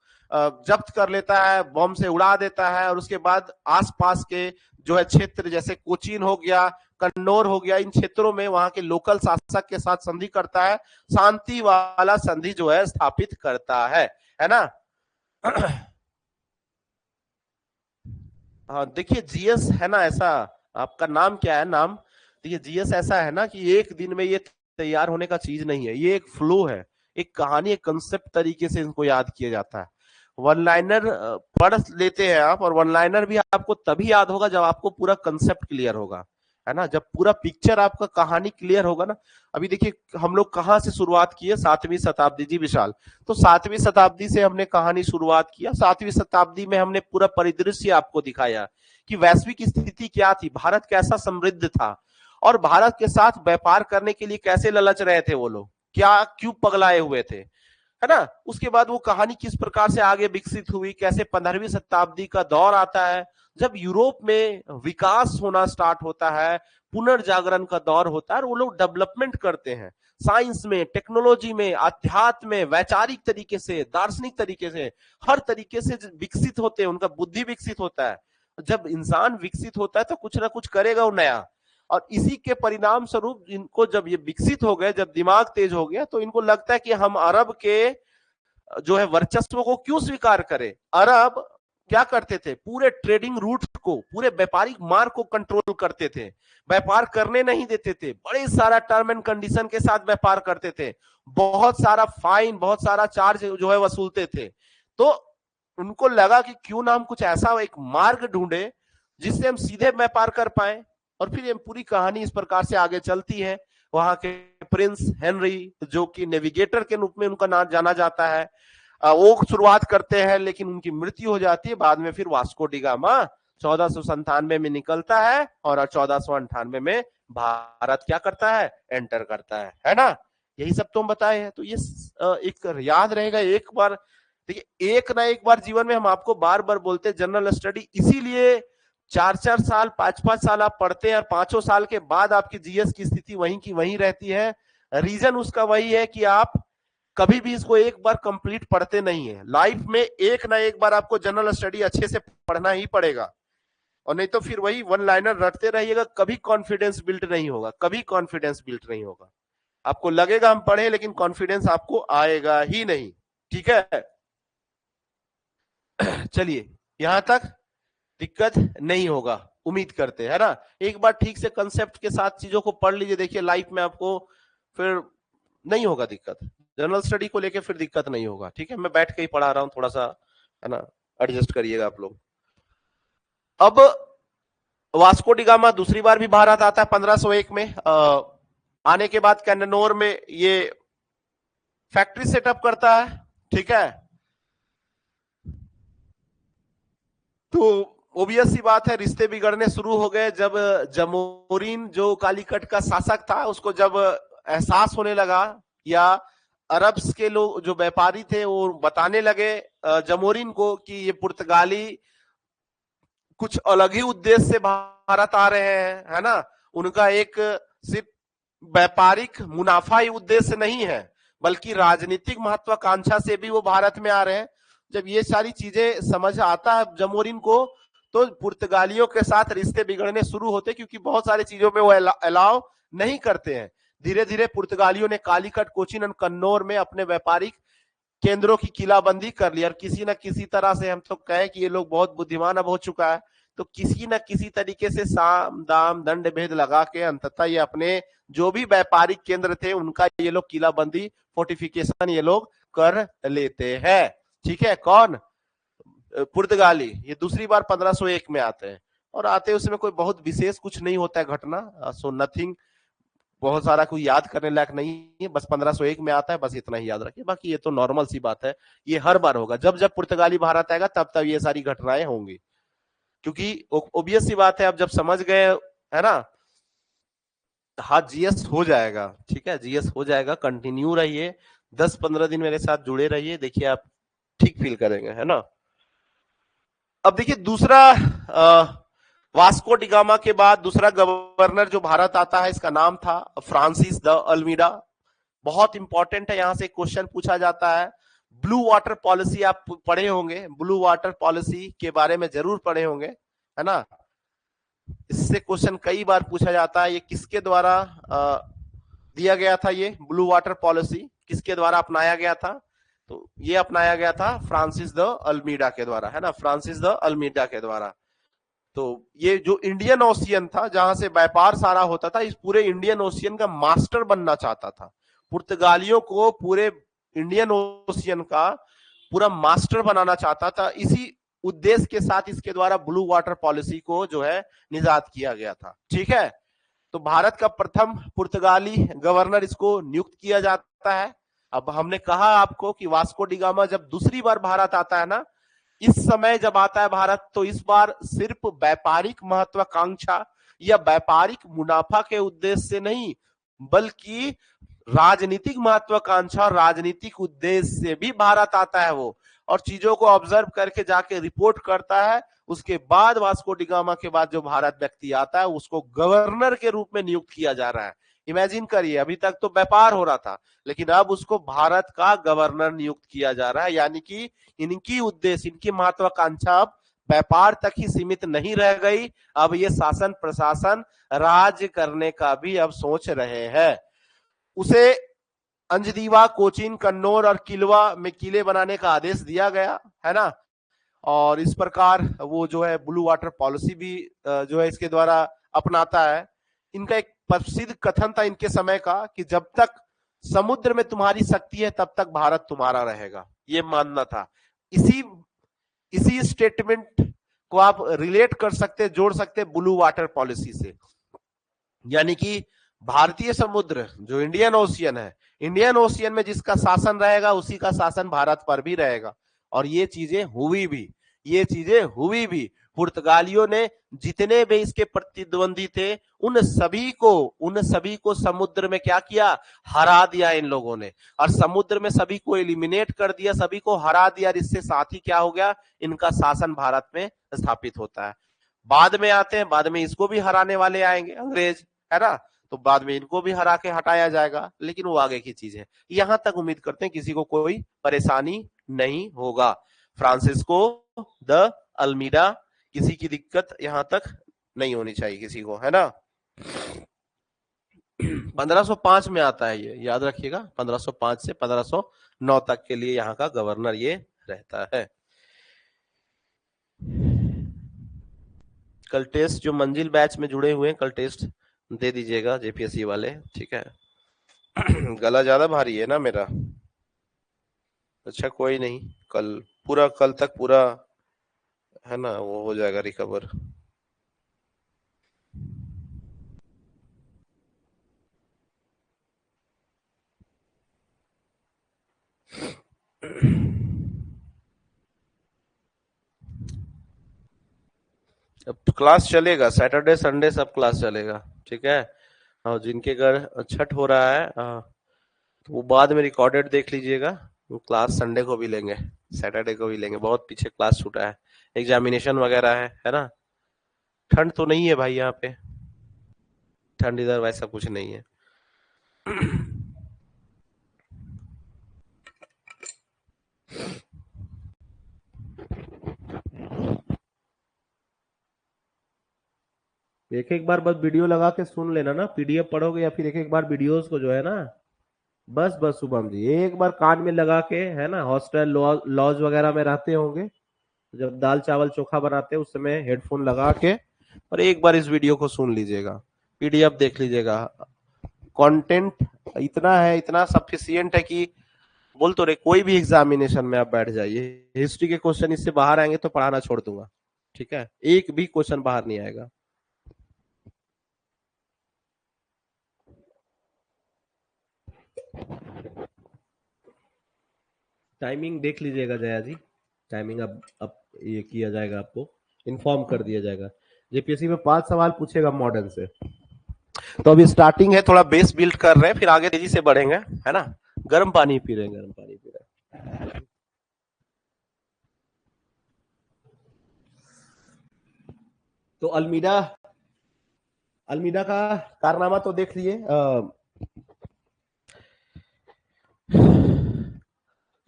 जब्त कर लेता है, बम से उड़ा देता है, और उसके बाद आसपास के जो है क्षेत्र जैसे कोचीन हो गया, कन्नौर हो गया, इन क्षेत्रों में वहां के लोकल शासक के साथ संधि करता है, शांति वाला संधि जो है स्थापित करता है ना। हाँ देखिए जीएस है ना, ऐसा आपका नाम क्या है, नाम देखिए जीएस ऐसा है ना कि एक दिन में ये तैयार होने का चीज नहीं है, ये एक फ्लो है, एक कहानी, एक कंसेप्ट तरीके से इनको याद किया जाता है। वन लाइनर पढ़ लेते हैं आप, और वन लाइनर भी आपको तभी याद होगा जब आपको पूरा कंसेप्ट क्लियर होगा, है ना, जब पूरा पिक्चर आपका कहानी क्लियर होगा ना। अभी देखिए हम लोग कहाँ से शुरुआत किए, 7वीं शताब्दी, जी विशाल। तो 7वीं शताब्दी से हमने कहानी शुरुआत किया। 7वीं शताब्दी में हमने पूरा परिदृश्य आपको दिखाया कि वैश्विक स्थिति क्या थी, भारत कैसा समृद्ध था, और भारत के साथ व्यापार करने के लिए कैसे ललच रहे थे वो लोग, क्या क्यों पगलाए हुए थे, है ना। उसके बाद वो कहानी किस प्रकार से आगे विकसित हुई, कैसे 15वीं शताब्दी का दौर आता है जब यूरोप में विकास होना स्टार्ट होता है, पुनर्जागरण का दौर होता है, और वो लोग डेवलपमेंट करते हैं साइंस में, टेक्नोलॉजी में, अध्यात्म में, वैचारिक तरीके से, दार्शनिक तरीके से, हर तरीके से विकसित होते हैं, उनका बुद्धि विकसित होता है। जब इंसान विकसित होता है तो कुछ ना कुछ करेगा वो नया, और इसी के परिणाम स्वरूप इनको जब ये विकसित हो गए, जब दिमाग तेज हो गया, तो इनको लगता है कि हम अरब के जो है वर्चस्व को क्यों स्वीकार करें। अरब क्या करते थे, पूरे ट्रेडिंग रूट को, पूरे व्यापारिक मार्ग को कंट्रोल करते थे, व्यापार करने नहीं देते थे, बड़े सारा टर्म एंड कंडीशन के साथ व्यापार करते थे, बहुत सारा फाइन, बहुत सारा चार्ज जो है वसूलते थे। तो उनको लगा कि क्यों ना हम कुछ ऐसा एक मार्ग ढूंढे जिससे हम सीधे व्यापार कर पाए, और फिर ये पूरी कहानी इस प्रकार से आगे चलती है। वहां के प्रिंस हेनरी, जो कि नेविगेटर के रूप में उनका नाम जाना जाता है, वो शुरुआत करते हैं, लेकिन उनकी मृत्यु हो जाती है। बाद में फिर वास्को डी गामा 1497 में निकलता है, और 1498 में भारत क्या करता है, एंटर करता है ना। यही सब तो हम बताए हैं। तो ये एक याद रहेगा, एक बार देखिए, एक ना एक बार जीवन में हम आपको बार बार बोलते हैं जनरल स्टडी, इसीलिए 4-4 साल 5-5 साल आप पढ़ते हैं, और 5 साल के बाद आपकी जीएस की स्थिति वहीं की वहीं रहती है। रीजन उसका वही है कि आप कभी भी इसको एक बार कंप्लीट पढ़ते नहीं है। लाइफ में एक ना एक बार आपको जनरल स्टडी अच्छे से पढ़ना ही पड़ेगा, और नहीं तो फिर वही वन लाइनर रटते रहिएगा, कभी कॉन्फिडेंस बिल्ड नहीं होगा, कभी कॉन्फिडेंस बिल्ड नहीं होगा। आपको लगेगा हम पढ़े, लेकिन कॉन्फिडेंस आपको आएगा ही नहीं, ठीक है। चलिए, यहां तक दिक्कत नहीं होगा, उम्मीद करते हैं, है ना। एक बार ठीक से कंसेप्ट के साथ चीजों को पढ़ लीजिए, देखिए लाइफ में आपको फिर नहीं होगा दिक्कत, जनरल स्टडी को लेके फिर दिक्कत नहीं होगा, ठीक है। मैं बैठ के ही पढ़ा रहा हूं, थोड़ा सा, है ना, एडजस्ट करिएगा आप लोग। अब वास्को डी गामा दूसरी बार भी भारत आता है 1501 में। आने के बाद कैन्नौर में ये फैक्ट्री सेटअप करता है, ठीक है। तो ओबियस सी बात है, रिश्ते बिगड़ने शुरू हो गए जब जमोरीन जो कालीकट का शासक था, उसको जब एहसास होने लगा, या अरब्स के लोग जो व्यापारी थे वो बताने लगे जमोरीन को कि ये पुर्तगाली कुछ अलग ही उद्देश्य से भारत आ रहे हैं, है ना। उनका एक सिर्फ व्यापारिक मुनाफा ही उद्देश्य नहीं है, बल्कि राजनीतिक महत्वाकांक्षा से भी वो भारत में आ रहे हैं। जब ये सारी चीजें समझ आता है जमोरिन को, तो पुर्तगालियों के साथ रिश्ते बिगड़ने शुरू होते, क्योंकि बहुत सारी चीजों में वो अलाउ नहीं करते हैं। धीरे धीरे पुर्तगालियों ने कालीकट, कोचीन और कन्नौर में अपने व्यापारिक केंद्रों की किलाबंदी कर ली, और किसी न किसी तरह से हम तो कहें कि ये लोग बहुत बुद्धिमान अब हो चुका है, तो किसी न किसी तरीके से साम दाम दंड भेद लगा के अंततः ये अपने जो भी व्यापारिक केंद्र थे उनका ये लोग किलाबंदी, फोर्टिफिकेशन ये लोग कर लेते हैं। ठीक है, कौन? पुर्तगाली। ये दूसरी बार 1501 में आते हैं, और आते उसमें कोई बहुत विशेष कुछ नहीं होता है घटना, सो नथिंग बहुत सारा कोई याद करने लायक नहीं है, बस 1501 में आता है, बस इतना ही याद रखिए। बाकी ये तो नॉर्मल सी बात है, ये हर बार होगा, जब जब पुर्तगाली भारत आएगा तब तब ये सारी घटनाएं होंगी, क्योंकि ओबियस सी बात है, अब जब समझ गए, है ना। हाँ, जीएस हो जाएगा, ठीक है, जीएस हो जाएगा। कंटिन्यू रहिए, 10-15 दिन मेरे साथ जुड़े रहिए, देखिए आप ठीक फील करेंगे, है ना। अब देखिए दूसरा, वास्को डिगामा के बाद दूसरा गवर्नर जो भारत आता है, इसका नाम था फ्रांसिस द अल्मीडा। बहुत इंपॉर्टेंट है, यहां से क्वेश्चन पूछा जाता है। ब्लू वाटर पॉलिसी आप पढ़े होंगे, ब्लू वाटर पॉलिसी के बारे में जरूर पढ़े होंगे, है ना। इससे क्वेश्चन कई बार पूछा जाता है, ये किसके द्वारा दिया गया था, ये ब्लू वाटर पॉलिसी किसके द्वारा अपनाया गया था? तो ये अपनाया गया था फ्रांसिस द अल्मीडा के द्वारा, है ना, फ्रांसिस द अल्मीडा के द्वारा। तो ये जो इंडियन ओशियन था, जहां से व्यापार सारा होता था, इस पूरे इंडियन ओशियन का मास्टर बनना चाहता था। पुर्तगालियों को पूरे इंडियन ओशियन का पूरा मास्टर बनाना चाहता था। इसी उद्देश्य के साथ इसके द्वारा ब्लू वाटर पॉलिसी को जो है निजात किया गया था। ठीक है, तो भारत का प्रथम पुर्तगाली गवर्नर इसको नियुक्त किया जाता है। अब हमने कहा आपको कि वास्को डिगामा जब दूसरी बार भारत आता है ना, इस समय जब आता है भारत, तो इस बार सिर्फ व्यापारिक महत्वाकांक्षा या व्यापारिक मुनाफा के उद्देश्य से नहीं, बल्कि राजनीतिक महत्वाकांक्षा, राजनीतिक उद्देश्य से भी भारत आता है वो, और चीजों को ऑब्जर्व करके जाके रिपोर्ट करता है। उसके बाद वास्को डिगामा के बाद जो भारत व्यक्ति आता है, उसको गवर्नर के रूप में नियुक्त किया जा रहा है। इमेजिन करिए, अभी तक तो व्यापार हो रहा था, लेकिन अब उसको भारत का गवर्नर नियुक्त किया जा रहा है, यानी कि इनकी उद्देश्य, इनकी महत्वाकांक्षा अब व्यापार तक ही सीमित नहीं रह गई, अब ये शासन प्रशासन राज करने का भी अब सोच रहे हैं। उसे अंजदीवा, कोचीन, कन्नौर और किलवा में किले बनाने का आदेश दिया गया, है ना। और इस प्रकार वो जो है ब्लू वाटर पॉलिसी भी जो है इसके द्वारा अपनाता है। इनका एक प्रसिद्ध कथन था इनके समय का कि जब तक समुद्र में तुम्हारी शक्ति है तब तक भारत तुम्हारा रहेगा, ये मानना था। इसी स्टेटमेंट को आप रिलेट कर सकते, जोड़ सकते ब्लू वाटर पॉलिसी से, यानी कि भारतीय समुद्र जो इंडियन ओशियन है, इंडियन ओशियन में जिसका शासन रहेगा उसी का शासन भारत पर भी रहेगा। और ये चीजें हुई भी, ये चीजें हुई भी। पुर्तगालियों ने जितने भी इसके प्रतिद्वंदी थे, उन सभी को समुद्र में क्या किया, हरा दिया इन लोगों ने, और समुद्र में सभी को एलिमिनेट कर दिया, सभी को हरा दिया। इससे साथ ही क्या हो गया, इनका शासन भारत में स्थापित होता है। बाद में आते हैं, बाद में इसको भी हराने वाले आएंगे अंग्रेज, है ना, तो बाद में इनको भी हरा के हटाया जाएगा, लेकिन वो आगे की चीज है। यहां तक उम्मीद करते हैं किसी को कोई परेशानी नहीं होगा। फ्रांसिस्को द अल्मीडा, किसी की दिक्कत यहां तक नहीं होनी चाहिए किसी को, है ना। 1505 में आता है ये, याद रखिएगा, 1505 से 1509 तक के लिए यहाँ का गवर्नर ये रहता है। कल टेस्ट जो मंजिल बैच में जुड़े हुए हैं, कल टेस्ट दे दीजिएगा जेपीएससी वाले, ठीक है। गला ज्यादा भारी है ना मेरा, अच्छा कोई नहीं, कल तक पूरा, है ना, वो हो जाएगा रिकवर। अब क्लास चलेगा, सैटरडे संडे सब क्लास चलेगा, ठीक है। और जिनके घर छठ हो रहा है तो वो बाद में रिकॉर्डेड देख लीजिएगा। क्लास संडे को भी लेंगे, सैटरडे को भी लेंगे, बहुत पीछे क्लास छूटा है, एग्जामिनेशन वगैरह है ना। ठंड तो नहीं है भाई यहाँ पे, ठंड इधर वैसा कुछ नहीं है। एक एक बार बस वीडियो लगा के सुन लेना ना, पीडीएफ पढ़ोगे या फिर एक एक बार वीडियोस को जो है ना, बस बस शुभम जी एक बार कान में लगा के, है ना, हॉस्टल लॉज वगैरह में रहते होंगे, जब दाल चावल चोखा बनाते हैं उस समय हेडफोन लगा के और एक बार इस वीडियो को सुन लीजिएगा, पीडीएफ देख लीजिएगा। कंटेंट इतना है, इतना सफिशियंट है कि बोल तो रहे कोई भी एग्जामिनेशन में आप बैठ जाइए, हिस्ट्री के क्वेश्चन इससे बाहर आएंगे तो पढ़ाना छोड़ दूंगा, ठीक है, एक भी क्वेश्चन बाहर नहीं आएगा। टाइमिंग देख लीजिएगा जया जी, टाइमिंग अब ये किया जाएगा, आपको इन्फॉर्म कर दिया जाएगा। जेपीएससी में 5 सवाल पूछेगा मॉडर्न से, तो अभी स्टार्टिंग है, थोड़ा बेस बिल्ड कर रहे हैं, फिर आगे तेजी से बढ़ेंगे, है ना। गर्म पानी पी रहे हैं, गर्म पानी पी रहे हैं। तो अल्मीडा, अल्मीडा का कारनामा तो देख लिए,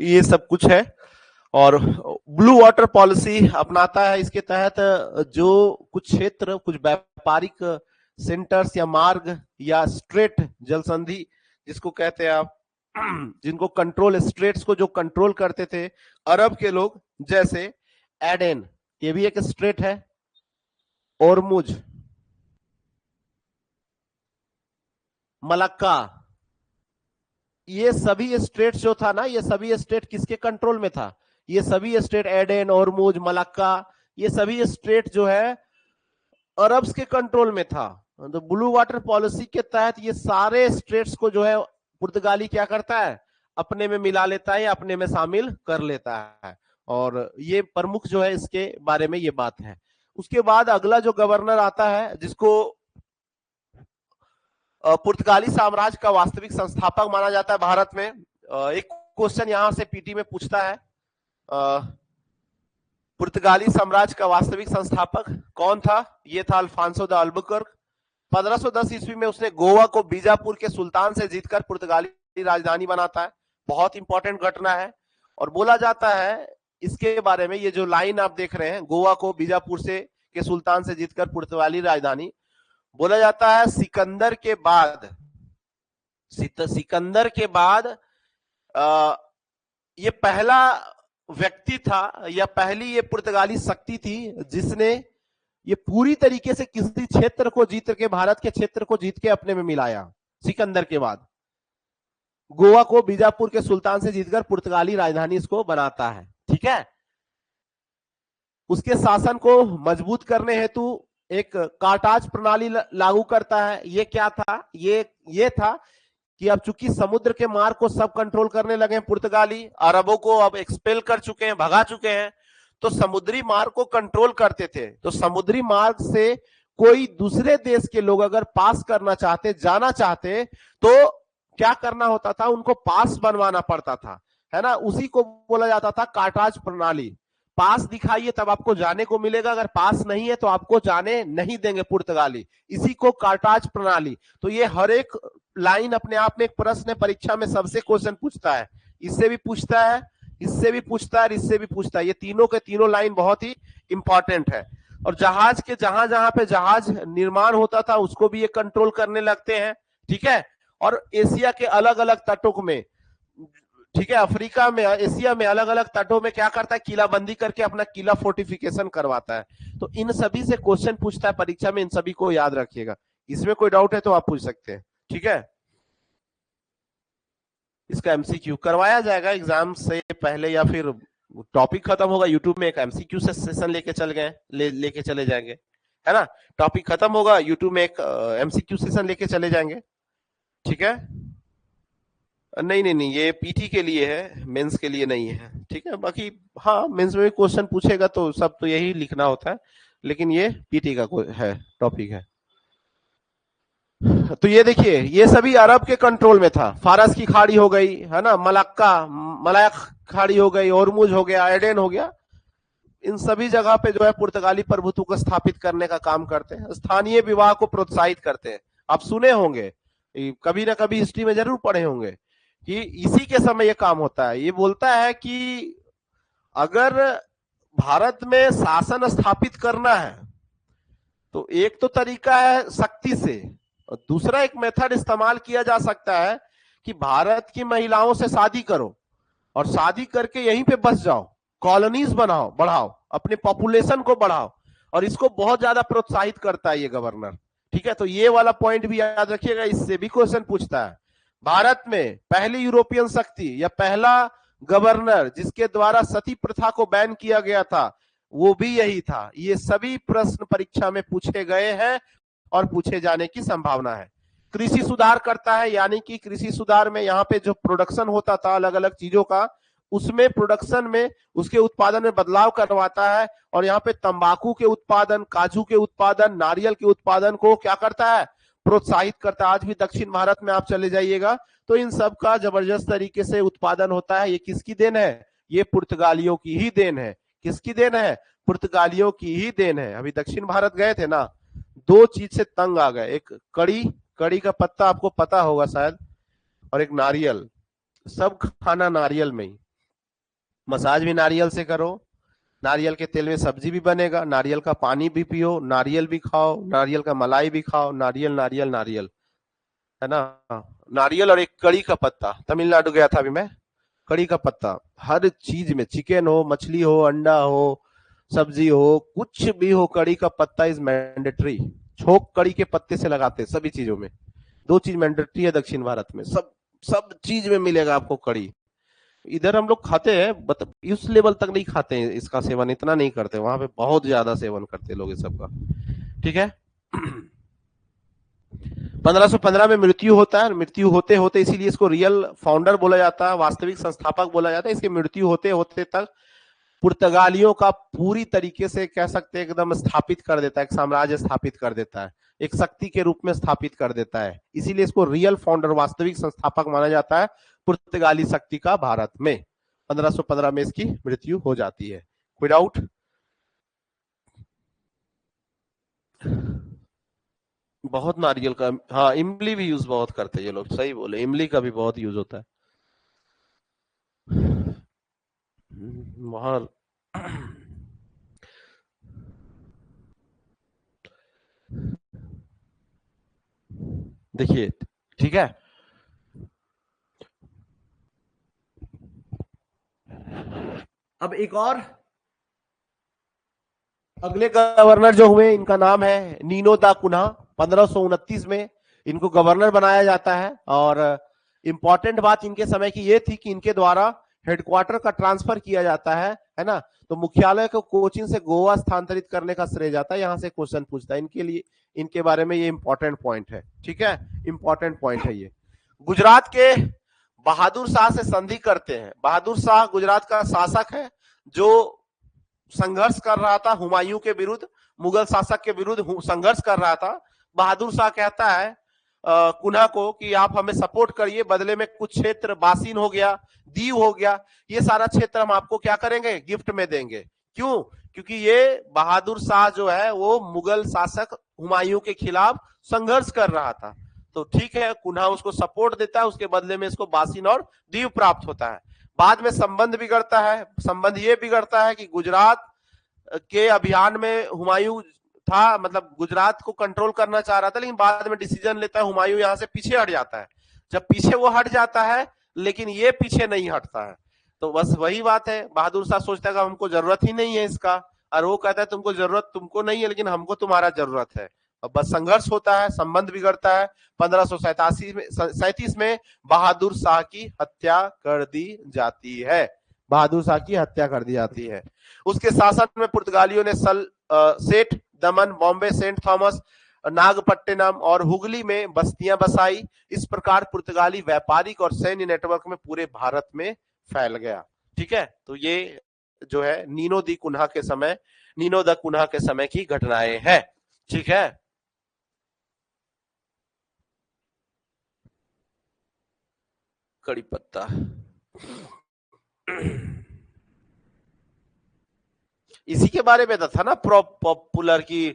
ये सब कुछ है। और ब्लू वाटर पॉलिसी अपनाता है, इसके तहत जो कुछ क्षेत्र, कुछ व्यापारिक सेंटर्स या मार्ग या स्ट्रेट जल संधि जिसको कहते हैं आप, जिनको कंट्रोल, स्ट्रेट्स को जो कंट्रोल करते थे अरब के लोग, जैसे एडेन, ये भी एक स्ट्रेट है, ओरमुज, मलक्का, ये सभी स्टेट जो था ना, ये सभी स्टेट किसके कंट्रोल में था? ये सभी स्टेट, एडेन, ओरमुज, मलक्का, ये सभी स्टेट जो है अरब्स के कंट्रोल में था। तो ब्लू वाटर पॉलिसी के तहत ये सारे स्टेट्स को जो है पुर्तगाली क्या करता है, अपने में मिला लेता है या अपने में शामिल कर लेता है। और ये प्रमुख जो है इसके बारे में ये बात है। उसके बाद अगला जो गवर्नर आता है, जिसको पुर्तगाली साम्राज्य का वास्तविक संस्थापक माना जाता है भारत में। एक क्वेश्चन यहां से पीटी में पूछता है, पुर्तगाली साम्राज्य का वास्तविक संस्थापक कौन था? ये था अल्फांसो द अल्बुकर्क। 1510 ईस्वी में उसने गोवा को बीजापुर के सुल्तान से जीतकर पुर्तगाली राजधानी बनाता है। बहुत इंपॉर्टेंट घटना है। और बोला जाता है इसके बारे में, ये जो लाइन आप देख रहे हैं, गोवा को बीजापुर से के सुल्तान से जीतकर पुर्तगाली राजधानी, बोला जाता है सिकंदर के बाद, सिकंदर के बाद ये पहला व्यक्ति था या पहली ये पुर्तगाली शक्ति थी जिसने ये पूरी तरीके से किसी क्षेत्र को जीत के, भारत के क्षेत्र को जीत के अपने में मिलाया। सिकंदर के बाद गोवा को बीजापुर के सुल्तान से जीतकर पुर्तगाली राजधानी इसको बनाता है, ठीक है। उसके शासन को मजबूत करने हेतु एक कार्टाज प्रणाली लागू करता है। ये क्या था? ये था कि अब चूंकि समुद्र के मार्ग को सब कंट्रोल करने लगे पुर्तगाली, अरबों को अब एक्सपेल कर चुके हैं, भगा चुके हैं, तो समुद्री मार्ग को कंट्रोल करते थे। तो समुद्री मार्ग से कोई दूसरे देश के लोग अगर पास करना चाहते, जाना चाहते, तो क्या करना होता था? उनको पास बनवाना पड़ता था, है ना। उसी को बोला जाता था कार्टाज प्रणाली। पास दिखाइए तब आपको जाने को मिलेगा, अगर पास नहीं है तो आपको जाने नहीं देंगे पुर्तगाली। इसी को कार्टाज प्रणाली। तो ये हर एक लाइन अपने आप में एक प्रश्न है, परीक्षा में सबसे क्वेश्चन पूछता है, इससे भी पूछता है, इससे भी पूछता है, इससे भी पूछता है। ये तीनों के तीनों लाइन बहुत ही इंपॉर्टेंट है। और जहाज के जहां जहां पे जहाज निर्माण होता था उसको भी ये कंट्रोल करने लगते हैं, ठीक है। और एशिया के अलग अलग तटों में, ठीक है, अफ्रीका में, एशिया में अलग अलग तटों में क्या करता है? किलाबंदी करके अपना किला फोर्टिफिकेशन करवाता है। तो इन सभी से क्वेश्चन पूछता है परीक्षा में, इन सभी को याद रखिएगा। इसमें कोई डाउट है तो आप पूछ सकते हैं, ठीक है। इसका एमसीक्यू करवाया जाएगा एग्जाम से पहले, या फिर टॉपिक खत्म होगा यूट्यूब में एक एमसीक्यू से सेशन लेके चल गए, लेके चले जाएंगे, है ना। टॉपिक खत्म होगा, यूट्यूब में एक एमसीक्यू सेशन लेके चले जाएंगे, ठीक है। नहीं नहीं नहीं, ये पीटी के लिए है, मेंस के लिए नहीं है, ठीक है। बाकी हाँ, मेंस में भी क्वेश्चन पूछेगा तो सब तो यही लिखना होता है, लेकिन ये पीटी का है, टॉपिक है। तो ये देखिए, ये सभी अरब के कंट्रोल में था। फारस की खाड़ी हो गई, है ना, मलक्का, मलाक खाड़ी हो गई, ओरमुज हो गया, एडेन हो गया, इन सभी जगह पे जो है पुर्तगाली प्रभुत्व को स्थापित करने का काम करते हैं, स्थानीय विवाह को प्रोत्साहित करते हैं। आप सुने होंगे, कभी ना कभी हिस्ट्री में जरूर पढ़े होंगे कि इसी के समय ये काम होता है। ये बोलता है कि अगर भारत में शासन स्थापित करना है तो एक तो तरीका है शक्ति से, और दूसरा एक मेथड इस्तेमाल किया जा सकता है कि भारत की महिलाओं से शादी करो और शादी करके यहीं पे बस जाओ, कॉलोनीज बनाओ, बढ़ाओ, अपने पॉपुलेशन को बढ़ाओ, और इसको बहुत ज्यादा प्रोत्साहित करता है ये गवर्नर। ठीक है, तो ये वाला पॉइंट भी याद रखिएगा, इससे भी क्वेश्चन पूछता है। भारत में पहली यूरोपियन शक्ति या पहला गवर्नर जिसके द्वारा सती प्रथा को बैन किया गया था वो भी यही था। ये सभी प्रश्न परीक्षा में पूछे गए हैं और पूछे जाने की संभावना है। कृषि सुधार करता है, यानी कि कृषि सुधार में यहाँ पे जो प्रोडक्शन होता था अलग अलग चीजों का, उसमें प्रोडक्शन में उसके उत्पादन में बदलाव करवाता है, और यहाँ पे तंबाकू के उत्पादन, काजू के उत्पादन, नारियल के उत्पादन को क्या करता है, प्रोत्साहित करता है। आज भी दक्षिण भारत में आप चले जाइएगा तो इन सब का जबरदस्त तरीके से उत्पादन होता है। ये किसकी देन है? ये पुर्तगालियों की ही देन है। किसकी देन है? पुर्तगालियों की ही देन है। अभी दक्षिण भारत गए थे ना, दो चीज से तंग आ गए, एक कड़ी का पत्ता आपको पता होगा शायद, और एक नारियल। सब खाना नारियल में ही, मसाज भी नारियल से करो, नारियल के तेल में सब्जी भी बनेगा, नारियल का पानी भी पियो, नारियल भी खाओ, नारियल का मलाई भी खाओ, नारियल नारियल नारियल, है ना। नारियल और एक कड़ी का पत्ता। तमिलनाडु गया था अभी मैं, कड़ी का पत्ता हर चीज में, चिकन हो, मछली हो, अंडा हो, सब्जी हो, कुछ भी हो, कड़ी का पत्ता इज मैंडेटरी। छोक कड़ी के पत्ते से लगाते सभी चीजों में। दो चीज मैंडेटरी है दक्षिण भारत में, सब सब चीज में मिलेगा आपको कड़ी। इधर हम लोग खाते हैं, इस लेवल तक नहीं खाते हैं, इसका सेवन इतना नहीं करते, वहां पे बहुत ज्यादा सेवन करते हैं लोग इस सब का। ठीक है। 1515 में मृत्यु होता है, मृत्यु होते होते, इसीलिए इसको रियल फाउंडर बोला जाता है, वास्तविक संस्थापक बोला जाता है। इसकी मृत्यु होते होते तक पुर्तगालियों का पूरी तरीके से कह सकते हैं एकदम स्थापित कर देता है, एक साम्राज्य स्थापित कर देता है, एक शक्ति के रूप में स्थापित कर देता है। इसीलिए इसको रियल फाउंडर, वास्तविक संस्थापक माना जाता है पुर्तगाली शक्ति का भारत में। 1515 में इसकी मृत्यु हो जाती है। कोई डाउट? बहुत नारियल का, हाँ, इमली भी यूज बहुत करते हैं ये लोग, सही बोले, इमली का भी बहुत यूज होता है वहां। देखिए, ठीक है, अब एक और अगले गवर्नर जो हुए, इनका नाम है नीनो दा कुन्हा। 1529 में इनको गवर्नर बनाया जाता है, और इंपॉर्टेंट बात इनके समय की ये थी कि इनके द्वारा हेडक्वार्टर का ट्रांसफर किया जाता है ना। तो मुख्यालय को कोचीन से गोवा स्थानांतरित करने का श्रेय जाता है। यहां से क्वेश्चन पूछता है इनके लिए, इनके बारे में, ये इंपॉर्टेंट पॉइंट है। ठीक है, इंपॉर्टेंट पॉइंट है ये। गुजरात के बहादुर शाह से संधि करते हैं। बहादुर शाह गुजरात का शासक है जो संघर्ष कर रहा था हुमायूं के विरुद्ध, मुगल शासक के विरुद्ध संघर्ष कर रहा था। बहादुर शाह कहता है कुन्हा को कि आप हमें सपोर्ट करिए, बदले में कुछ क्षेत्र बासिन हो गया, दीव हो गया, ये सारा क्षेत्र हम आपको क्या करेंगे, गिफ्ट में देंगे। क्यों? क्योंकि ये बहादुर शाह जो है वो मुगल शासक हुमायूं के खिलाफ संघर्ष कर रहा था। तो ठीक है, कुन्हा उसको सपोर्ट देता है, उसके बदले में इसको बासिन और दीव प्राप्त होता है। बाद में संबंध बिगड़ता है। संबंध ये बिगड़ता है कि गुजरात के अभियान में हुमायूं था, मतलब गुजरात को कंट्रोल करना चाह रहा था, लेकिन बाद में डिसीजन लेता है हुमायूं, यहां से पीछे हट जाता है। जब पीछे वो हट जाता है, लेकिन ये पीछे नहीं हटता है। तो बस वही बात है, बहादुर शाह सोचता है कि हमको जरूरत ही नहीं है इसका, और वो कहता है तुमको जरूरत तुमको नहीं है, लेकिन हमको तुम्हारा जरूरत है। बस संघर्ष होता है, संबंध बिगड़ता है। 1537 में बहादुर शाह की हत्या कर दी जाती है। बहादुर शाह की हत्या कर दी जाती है। उसके शासन में पुर्तगालियों ने सेठ, दमन, बॉम्बे, सेंट थॉमस, नागपट्टिनम और हुगली में बस्तियां बसाई। इस प्रकार पुर्तगाली व्यापारिक और सैन्य नेटवर्क में पूरे भारत में फैल गया। ठीक है, तो ये जो है नीनो दी कुन्हा के समय, नीनो द कुन्हा के समय की घटनाएं हैं। ठीक है, कड़ी पत्ता। इसी के बारे में था ना पॉपुलर की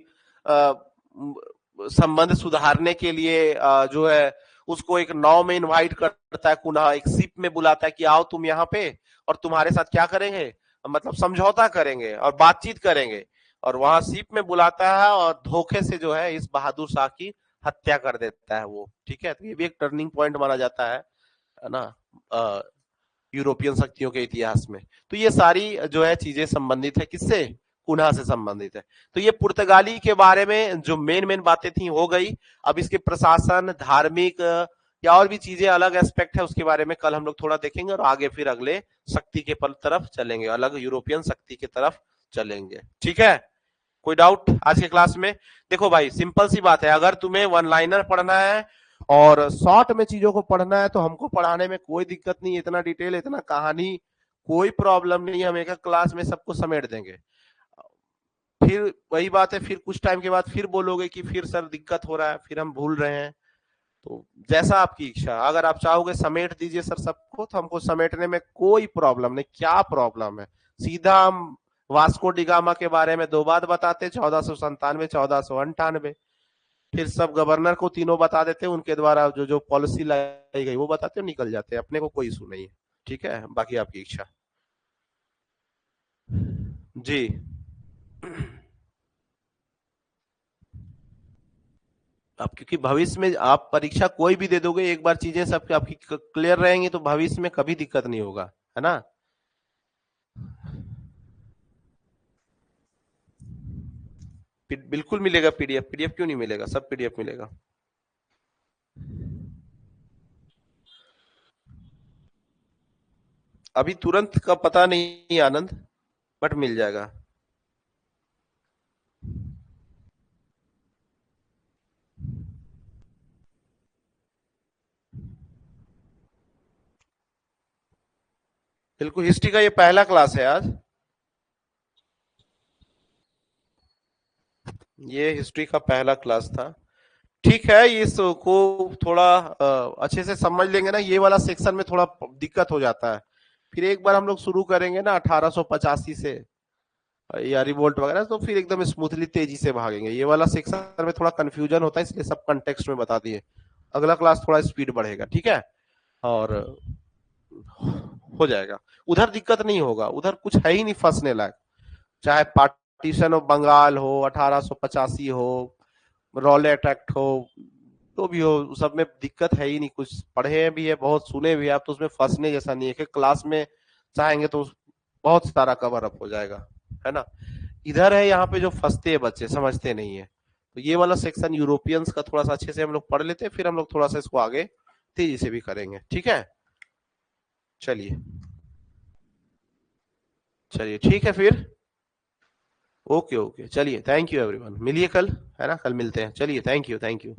संबंध सुधारने के लिए जो है उसको एक नाव में इनवाइट करता है, कुन्हा एक शिप में बुलाता है कि आओ तुम यहाँ पे और तुम्हारे साथ क्या करेंगे, मतलब समझौता करेंगे और बातचीत करेंगे, और वहां शिप में बुलाता है और धोखे से जो है इस बहादुर शाह की हत्या कर देता है वो। ठीक है, तो ये भी एक टर्निंग पॉइंट माना जाता है ना यूरोपियन शक्तियों के इतिहास में। तो ये सारी जो है चीजें संबंधित है किससे, कुन्हा से संबंधित है। तो ये पुर्तगाली के बारे में जो मेन मेन बातें थी हो गई। अब इसके प्रशासन, धार्मिक या और भी चीजें अलग एस्पेक्ट है उसके बारे में कल हम लोग थोड़ा देखेंगे, और आगे फिर अगले शक्ति के तरफ चलेंगे, अलग यूरोपियन शक्ति की तरफ चलेंगे। ठीक है, कोई डाउट आज के क्लास में? देखो भाई सिंपल सी बात है, अगर तुम्हें वन लाइनर पढ़ना है और शॉर्ट में चीजों को पढ़ना है तो हमको पढ़ाने में कोई दिक्कत नहीं, इतना डिटेल, इतना कहानी, कोई प्रॉब्लम नहीं, हम एक क्लास में सबको समेट देंगे। फिर वही बात है, फिर कुछ टाइम के बाद फिर बोलोगे कि फिर सर दिक्कत हो रहा है, फिर हम भूल रहे हैं। तो जैसा आपकी इच्छा, अगर आप चाहोगे समेट दीजिए सर सबको, तो हमको समेटने में कोई प्रॉब्लम नहीं। क्या प्रॉब्लम है, सीधा हम वास्को डिगामा के बारे में 2 बात बताते, 1497, 1498, फिर सब गवर्नर को तीनों बता देते, उनके द्वारा जो जो पॉलिसी लाई गई वो बताते, निकल जाते, अपने को कोई इशू नहीं है। ठीक है, बाकी आपकी इच्छा। जी आप, क्योंकि भविष्य में आप परीक्षा कोई भी दे दोगे, एक बार चीजें सब आपकी क्लियर रहेंगी तो भविष्य में कभी दिक्कत नहीं होगा, है ना। बिल्कुल मिलेगा पीडीएफ, पीडीएफ क्यों नहीं मिलेगा, सब पीडीएफ मिलेगा। अभी तुरंत का पता नहीं आनंद, बट मिल जाएगा। बिल्कुल, हिस्ट्री का ये पहला क्लास है आज, ये हिस्ट्री का पहला क्लास था। ठीक है, इसको थोड़ा अच्छे से समझ लेंगे ना, ये वाला सेक्शन में थोड़ा दिक्कत हो जाता है। फिर एक बार हम लोग शुरू करेंगे ना 1885 से या रिवोल्ट वगैरह, तो फिर एकदम स्मूथली तेजी से भागेंगे। ये वाला सेक्शन में थोड़ा कंफ्यूजन होता है, इसलिए सब कंटेक्स्ट में बता दिए। अगला क्लास थोड़ा स्पीड बढ़ेगा, ठीक है, और हो जाएगा। उधर दिक्कत नहीं होगा, उधर कुछ है ही नहीं फंसने लायक, चाहे पार्टीशन ऑफ बंगाल हो, 1885 हो, रॉलेट एक्ट हो, तो भी हो, सब में दिक्कत है ही नहीं कुछ। पढ़े भी है बहुत, सुने भी है आप, तो उसमें फंसने जैसा नहीं है कि क्लास में चाहेंगे तो बहुत सारा कवर अप हो जाएगा, है ना। इधर है यहाँ पे जो फंसते हैं बच्चे, समझते नहीं है। तो ये वाला सेक्शन यूरोपियंस का थोड़ा सा अच्छे से हम लोग पढ़ लेते हैं, फिर हम लोग थोड़ा सा इसको आगे तेजी से भी करेंगे, ठीक है। चलिए चलिए ठीक है फिर, ओके ओके, चलिए थैंक यू एवरीवन, मिलिए कल, है ना, कल मिलते हैं। चलिए थैंक यू थैंक यू।